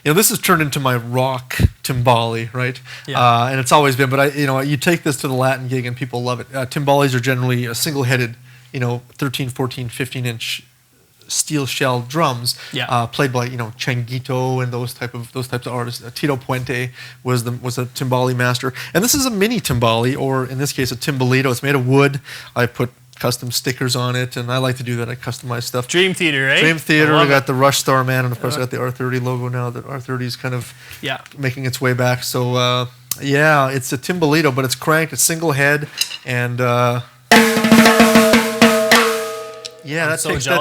This has turned into my rock timbali, right? Yeah. And it's always been. But you take this to the Latin gig and people love it. Timbalis are generally a single-headed, 13, 14, 15-inch steel shell drums, played by Changuito and those types of artists. Tito Puente was a timbali master, and this is a mini timbali, or in this case a timbalito. It's made of wood. I put custom stickers on it, and I like to do that. I customize stuff. Dream Theater, right? Dream Theater. I got the Rush Star Man, and of course I got the R30 logo now. That R30 is kind of making its way back. So it's a timbalito, but it's cranked. It's single head, and that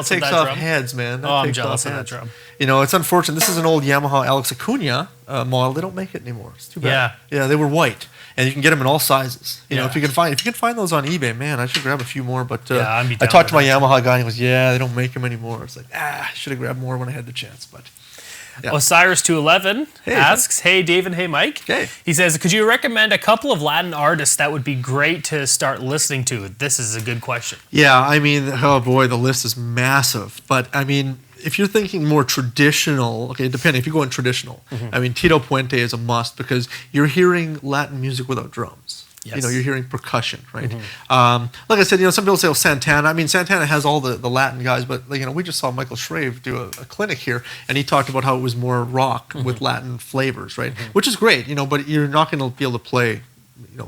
takes off heads, man. I'm jealous of that drum. It's unfortunate. This is an old Yamaha Alex Acuna model. They don't make it anymore. It's too bad. Yeah, they were white, and you can get them in all sizes. If you can find those on eBay, man, I should grab a few more. But I talked to my Yamaha guy, and he goes, "Yeah, they don't make them anymore." It's like, I should have grabbed more when I had the chance, but. Yeah. Osiris211 asks, hey Dave and hey Mike. Hey. He says, could you recommend a couple of Latin artists that would be great to start listening to? This is a good question. Yeah, I mean, oh boy, the list is massive. But I mean, if you're thinking more traditional, depending, if you go in traditional, I mean, Tito Puente is a must because you're hearing Latin music without drums. Yes. You're hearing percussion, right? Like I said, some people say, Santana. I mean, Santana has all the Latin guys, but we just saw Michael Shrave do a clinic here, and he talked about how it was more rock with Latin flavors, right? Which is great, but you're not going to be able to play,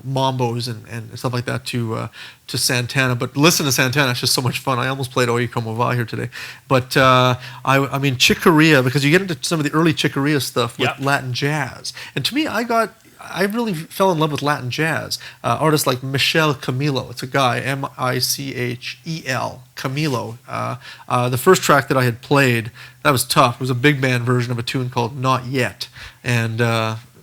mambos and stuff like that to Santana. But listen to Santana; it's just so much fun. I almost played Oye Como Va here today, but I mean Chicoria, because you get into some of the early Chicoria stuff with Latin jazz, and to me, I really fell in love with Latin jazz. Artists like Michel Camilo. It's a guy, Michel Camilo. The first track that I had played, that was tough. It was a big band version of a tune called Not Yet. And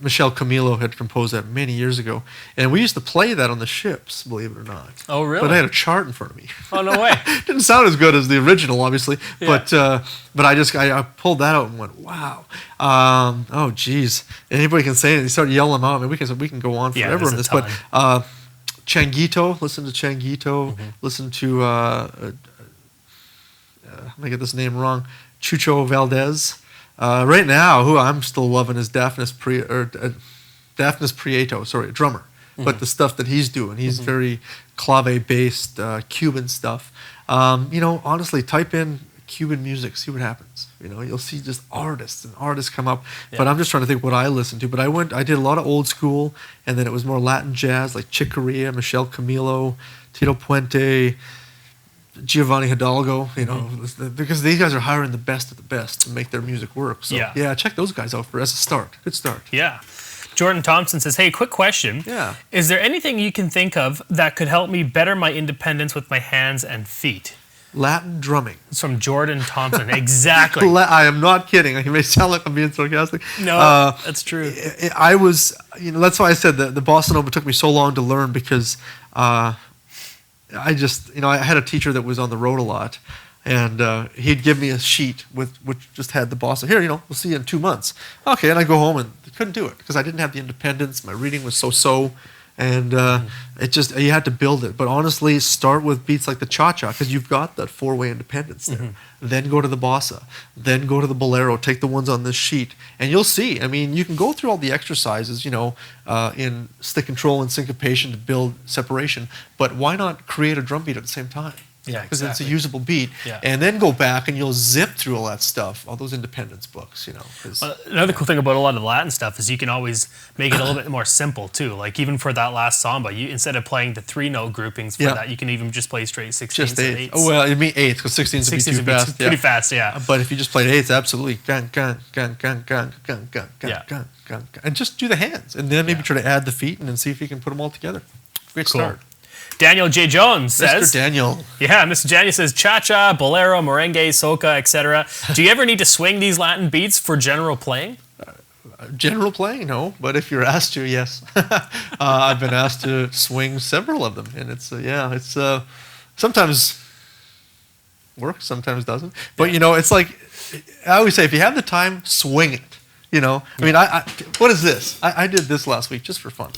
Michel Camilo had composed that many years ago. And we used to play that on the ships, believe it or not. Oh, really? But I had a chart in front of me. Oh, no way. Didn't sound as good as the original, obviously. Yeah. But I pulled that out and went, wow. Oh, geez. Anybody can say it. They start yelling them out. I mean, we can go on forever on this. But Changuito, listen to Changuito. Listen to, I'm going to get this name wrong, Chucho Valdez. Right now, who I'm still loving is Daphnis Prieto, a drummer. But the stuff that he's doing, he's very clave-based Cuban stuff. Honestly, type in Cuban music, see what happens. You'll see just artists come up. Yeah. But I'm just trying to think what I listen to. But I did a lot of old school, and then it was more Latin jazz, like Chicoria, Michel Camilo, Tito Puente, Giovanni Hidalgo, because these guys are hiring the best of the best to make their music work. So check those guys out as a start. Good start. Yeah. Jordan Thompson says, hey, quick question. Yeah. Is there anything you can think of that could help me better my independence with my hands and feet? Latin drumming. It's from Jordan Thompson. Exactly. I am not kidding. You may sound like I'm being sarcastic. No, that's true. I was, that's why I said that the bossa nova took me so long to learn because I just, I had a teacher that was on the road a lot, and he'd give me a sheet which just had the bossa. Here, we'll see you in 2 months. Okay, and I go home and couldn't do it because I didn't have the independence. My reading was so. And you had to build it. But honestly, start with beats like the cha-cha because you've got that four-way independence there. Then go to the bossa. Then go to the bolero. Take the ones on this sheet. And you'll see. I mean, you can go through all the exercises, in stick control and syncopation to build separation. But why not create a drum beat at the same time? Yeah, because exactly. it's a usable beat. Yeah. And then go back and you'll zip through all that stuff, all those independence books, Another cool thing about a lot of the Latin stuff is you can always make it a little bit more simple too. Like even for that last samba, instead of playing the 3-note groupings for that, you can even just play straight 16ths just and eighths. 8s. Oh, well, you mean 8ths because 16ths would be too fast. Pretty fast, yeah. But if you just played 8ths, absolutely. Gun, gun, gun, gun, gun, gun, gun, gun, gun, gun. And just do the hands. And then maybe try to add the feet and then see if you can put them all together. Great start. Daniel J. Jones says... Mr. Daniel. Yeah, Mr. Daniel says, cha-cha, bolero, merengue, soca, etc. Do you ever need to swing these Latin beats for general playing? General playing, no. But if you're asked to, yes. I've been asked to swing several of them. And it's sometimes works, sometimes doesn't. But, it's like, I always say, if you have the time, swing it. I mean, what is this? I did this last week just for fun.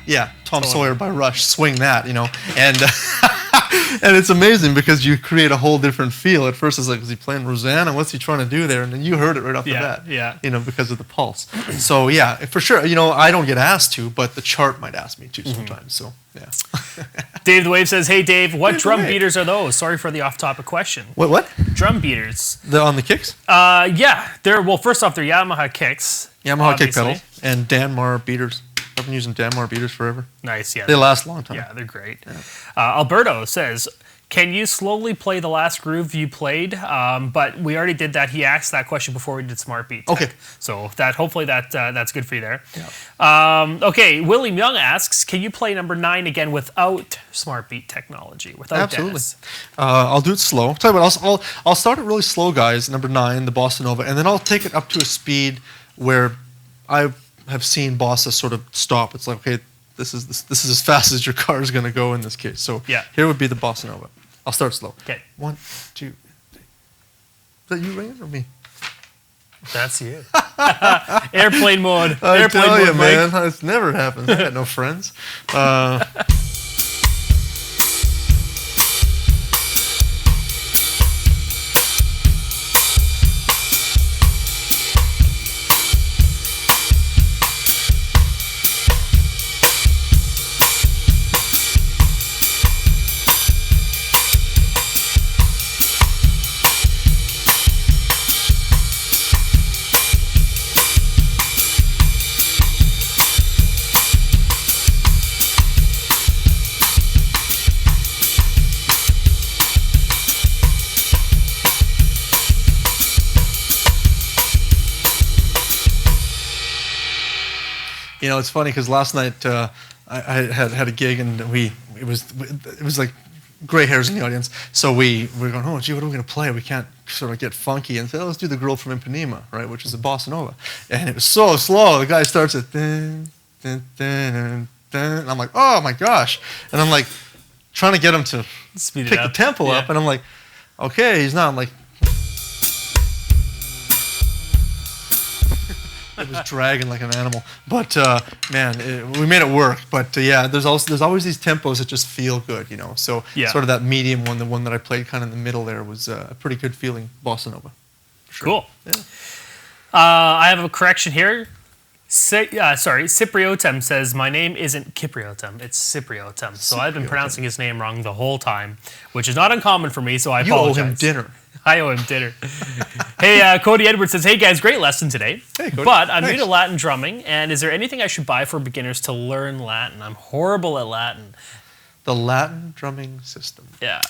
Yeah, Tom Sawyer by Rush, swing that, and and it's amazing because you create a whole different feel. At first it's like, is he playing Rosanna? What's he trying to do there? And then you heard it right off the bat, because of the pulse. So yeah, for sure, I don't get asked to, but the chart might ask me to sometimes, so yeah. Dave the Wave says, hey Dave, what drum beaters are those? Sorry for the off-topic question. What? Drum beaters. On the kicks? Yeah, first off, they're Yamaha kicks. Yamaha kick pedals and Danmar beaters. I've been using Danmar beaters forever. Nice, yeah. They last a long time. Yeah, they're great. Yeah. Alberto says, can you slowly play the last groove you played? But we already did that. He asked that question before we did Smart Beat Tech. Okay. So hopefully that's good for you there. Yeah. Okay, William Young asks, can you play number 9 again without Smart Beat technology? Absolutely. Dennis? I'll do it slow. Tell you what, I'll start it really slow, guys, number 9, the Bossa Nova, and then I'll take it up to a speed where I have seen bossa sort of stop. It's like, okay, this is as fast as your car is going to go in this case. So here would be the bossa nova. I'll start slow. Okay. 1, 2, 3. Is that you ringing or me? That's you. Airplane mode. I tell you, Mike. man, it's never happened. I got no friends. It's funny because last night I had a gig and it was like gray hairs in the audience. So we're going, oh gee, what are we going to play? We can't sort of get funky and say, let's do the Girl from Ipanema, right, which is a bossa nova. And it was so slow. The guy starts at dun, dun, dun, dun, and I'm like, oh my gosh. And I'm like trying to get him to Speed pick the tempo up, and I'm like, okay, he's not. I'm like, it was dragging like an animal, but man, we made it work. But yeah, there's always these tempos that just feel good, So sort of that medium one, the one that I played kind of in the middle there, was a pretty good feeling bossa nova. For sure. Cool. Yeah. I have a correction here. Cypriotem says, my name isn't Kipriotem, it's Cypriotem. So I've been pronouncing his name wrong the whole time, which is not uncommon for me, so I apologize. You owe him dinner. I owe him dinner. Hey, Cody Edwards says, hey guys, great lesson today. Hey, Cody. But I'm new to Latin drumming, and is there anything I should buy for beginners to learn Latin? I'm horrible at Latin. The Latin drumming system. Yeah.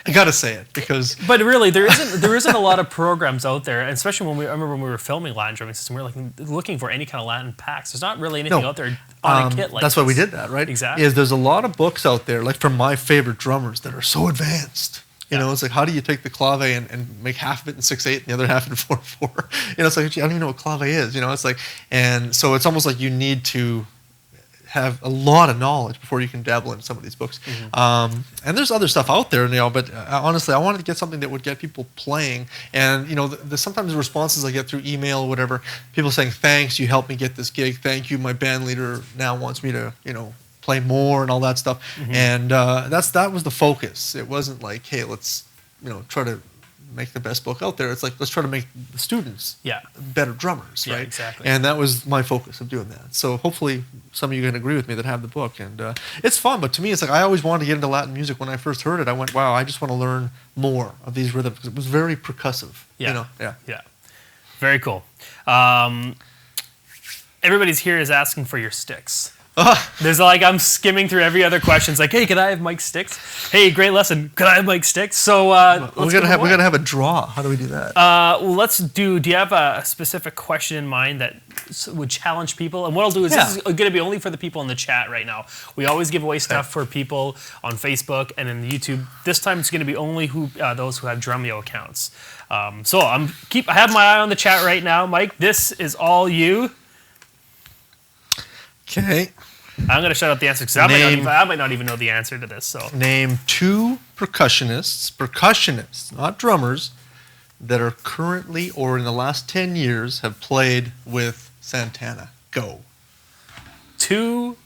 I gotta say it because But really, there isn't a lot of programs out there, especially I remember when we were filming Latin drumming system, we were looking for any kind of Latin packs. There's not really anything out there on a kit like that's this. why we did that, right? Exactly. There's a lot of books out there, like from my favorite drummers, that are so advanced. You know, it's like, how do you take the clave and make half of it in 6/8 and the other half in 4/4? You know, it's like, I don't even know what clave is. You know, it's like, and so it's almost like you need to have a lot of knowledge before you can dabble in some of these books. And there's other stuff out there, you know, but honestly, I wanted to get something that would get people playing. And, you know, sometimes the responses I get through email or whatever, people saying, thanks, you helped me get this gig. Thank you, my band leader now wants me to, you know, play more and all that stuff. And that was the focus. It wasn't like, hey, let's, you know, try to make the best book out there. It's like, let's try to make the students better drummers, right? Exactly. And that was my focus of doing that. So hopefully some of you can agree with me that have the book. And it's fun, but to me, it's like I always wanted to get into Latin music. When I first heard it, I went, wow, I just want to learn more of these rhythms because it was very percussive. Yeah. You know? Yeah. Very cool. Everybody's here is asking for your sticks. There's like, I'm skimming through every other question. It's like, hey, can I have Mike's sticks? Hey, great lesson. Can I have Mike's sticks? So we gotta have a draw. How do we do that? Well, do you have a specific question in mind that would challenge people? And what I'll do is this is going to be only for the people in the chat right now. We always give away stuff for people on Facebook and in YouTube. This time it's going to be only those who have Drumeo accounts. So I have my eye on the chat right now. Mike, this is all you. Okay. I'm going to shut out the answer because I might not even know the answer to this. So name 2 percussionists, not drummers, that are currently or in the last 10 years have played with Santana. Go. 2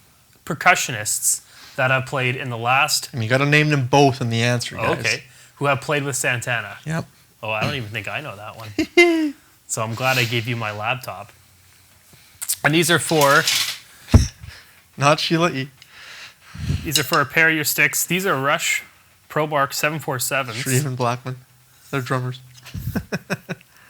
percussionists that have played in the last... And you got to name them both in the answer, guys. Okay. Who have played with Santana. Yep. Oh, I don't even think I know that one. So I'm glad I gave you my laptop. And these are for... Not Sheila E. These are for a pair of your sticks. These are Rush ProBark 747s. Shreve and Blackman. They're drummers.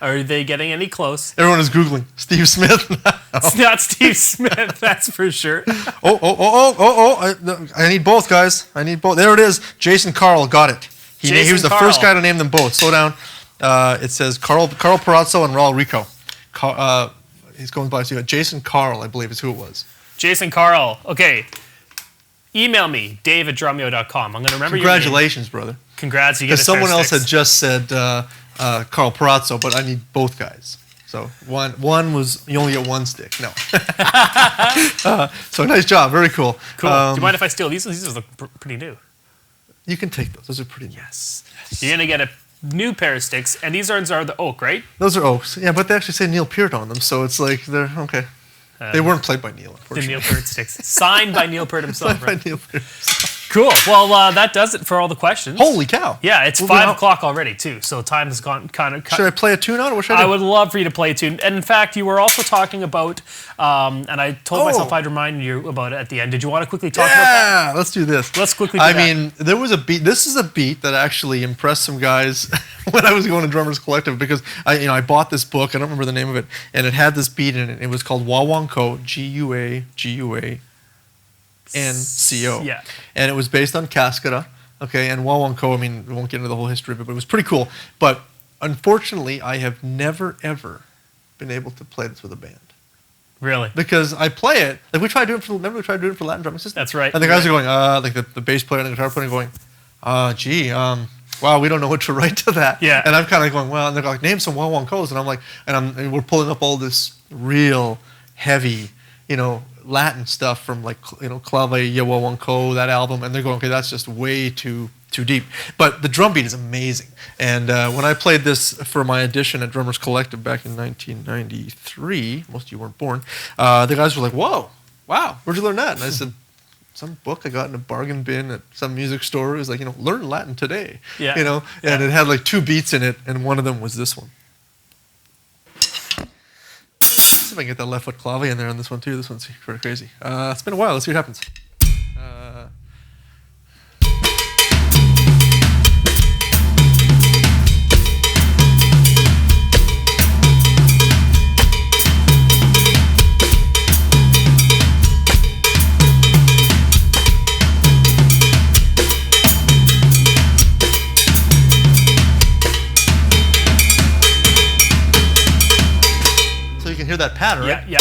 Are they getting any close? Everyone is Googling Steve Smith. It's not Steve Smith, that's for sure. I need both, guys. I need both. There it is. Jason Carl got it. He was the first guy to name them both. Slow down. It says Carl Perazzo and Raul Rico. He's going by Jason Carl, I believe is who it was. Jason Carl. Okay. Email me, dave@drumeo.com. I'm going to remember your name. Congratulations, brother. Congrats. You get Because someone else had just said Carl Perazzo, but I need both guys. So one was, you only get 1 stick. No. So nice job. Very cool. Cool. Do you mind if I steal these? These look pretty new. You can take those. Those are pretty new. Yes. You're going to get a new pair of sticks, and these are the oak, right? Those are oaks. Yeah, but they actually say Neil Peart on them, so it's like they're okay. They weren't played by Neil, unfortunately. The Neil Peart sticks. Signed by Neil Peart himself, Signed right? by Neil Peart. Cool. Well, that does it for all the questions. Holy cow. Yeah, it's Moving 5 on. o'clock already, too, so time has gone kind of... Should I play a tune out, or what should I do? I would love for you to play a tune. And in fact, you were also talking about, and I told myself I'd remind you about it at the end. Did you want to quickly talk about that? Yeah, let's do this. Let's quickly do that. I mean, there was a beat. This is a beat that actually impressed some guys when I was going to Drummers Collective because I bought this book. I don't remember the name of it, and it had this beat in it. It was called Wawanko, Guanco. Yeah. And it was based on Cascada. Okay, and Wawanko, I mean, we won't get into the whole history of it, but it was pretty cool. But unfortunately, I have never, ever been able to play this with a band. Really? Because I play it, like we tried doing it for Latin drumming system. That's right. And the guys are going, like the bass player and the guitar player going, wow, we don't know what to write to that. Yeah. And I'm kind of going, well, and they're like, name some Wawankos. And I'm like, and we're pulling up all this real heavy, Latin stuff from like, Clave Wawanko, that album. And they're going, okay, that's just way too deep. But the drum beat is amazing. And when I played this for my audition at Drummers Collective back in 1993, most of you weren't born, the guys were like, whoa, wow, where'd you learn that? And I said, some book I got in a bargain bin at some music store. It was like, learn Latin today. Yeah. And it had like 2 beats in it, and one of them was this one. Let's see if I can get that left foot clave in there on this one too. This one's pretty crazy. It's been a while. Let's see what happens. can hear that pattern, right? Yeah.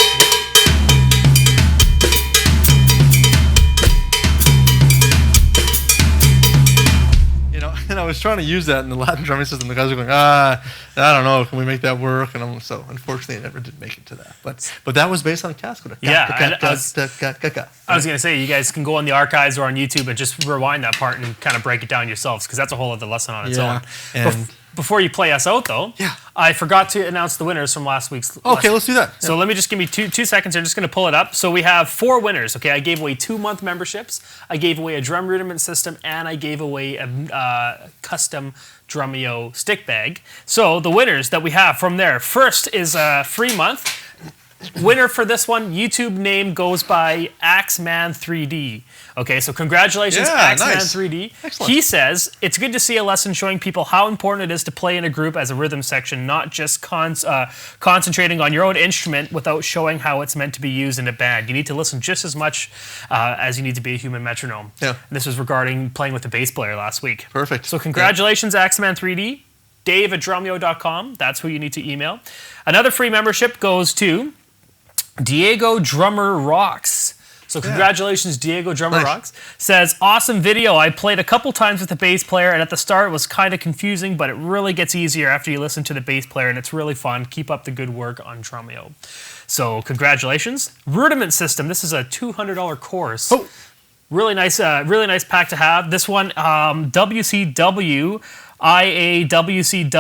And I was trying to use that in the Latin drumming system. The guys were going, I don't know, can we make that work? And so unfortunately, I never did make it to that. But that was based on Cascada. I was going to say, you guys can go on the archives or on YouTube and just rewind that part and kind of break it down yourselves, because that's a whole other lesson on its own. And before you play us out, though, I forgot to announce the winners from last week's lesson. Okay, let's do that. So let me just give me two seconds. I'm just going to pull it up. So we have 4 winners. Okay, I gave away 2-month memberships. I gave away a drum rudiment system, and I gave away a custom Drumeo stick bag. So the winners that we have from there, first is a free month. Winner for this one, YouTube name goes by Axeman3D. Okay, so congratulations, Axeman3D. Excellent. He says, it's good to see a lesson showing people how important it is to play in a group as a rhythm section, not just concentrating on your own instrument without showing how it's meant to be used in a band. You need to listen just as much as you need to be a human metronome. Yeah. And this was regarding playing with the bass player last week. Perfect. So congratulations, Axeman3D. Dave@drumeo.com. That's who you need to email. Another free membership goes to Diego Drummer Rocks. So congratulations, Diego Drummer Rocks. Says, awesome video. I played a couple times with the bass player, and at the start it was kind of confusing, but it really gets easier after you listen to the bass player, and it's really fun. Keep up the good work on Drumeo. So congratulations. Rudiment system. This is a $200 course. Oh. Really nice pack to have. This one, WCW. IAWCWLD,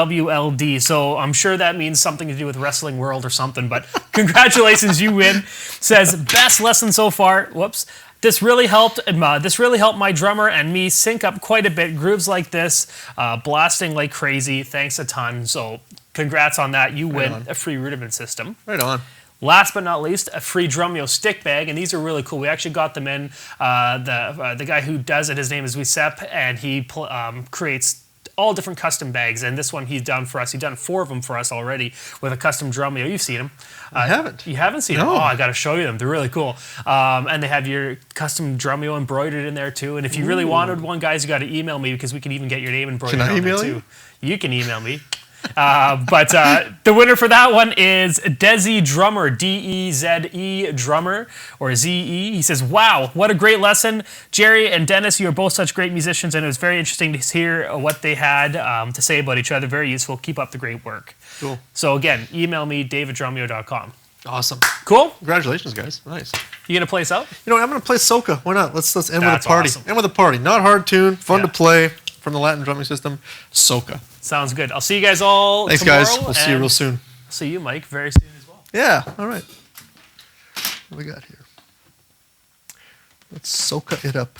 so I'm sure that means something to do with Wrestling World or something, but congratulations, you win. Says, best lesson so far. Whoops. This really helped my drummer and me sync up quite a bit. Grooves like this, blasting like crazy. Thanks a ton. So congrats on that. You win a free rudiment system. Right on. Last but not least, a free Drumeo stick bag, and these are really cool. We actually got them in. The guy who does it, his name is Wisep, and he creates all different custom bags, and this one he's done for us. He's done 4 of them for us already with a custom Drumeo. You've seen them. I haven't. You haven't seen them? Oh, I got to show you them. They're really cool. And they have your custom Drumeo embroidered in there too. And if you really wanted one, guys, you got to email me, because we can even get your name embroidered on there too. Can I email you? You can email me. But the winner for that one is Desi Drummer, D-E-Z-E Drummer, or Z-E. He says, wow, what a great lesson. Jerry and Dennis, you are both such great musicians, and it was very interesting to hear what they had to say about each other. Very useful. Keep up the great work. Cool. So again, email me, dave@drumeo.com. Awesome. Cool? Congratulations, guys. Nice. You going to play us out? You know what? I'm going to play Soca. Why not? Let's end with a That's party. awesome. End with a party. Not hard tune. Fun to play. From the Latin drumming system. Soca. Sounds good. I'll see you guys all Thanks, tomorrow. guys. We'll see you real soon. See you, Mike, very soon as well. Yeah. All right. What do we got here? Let's soca it up.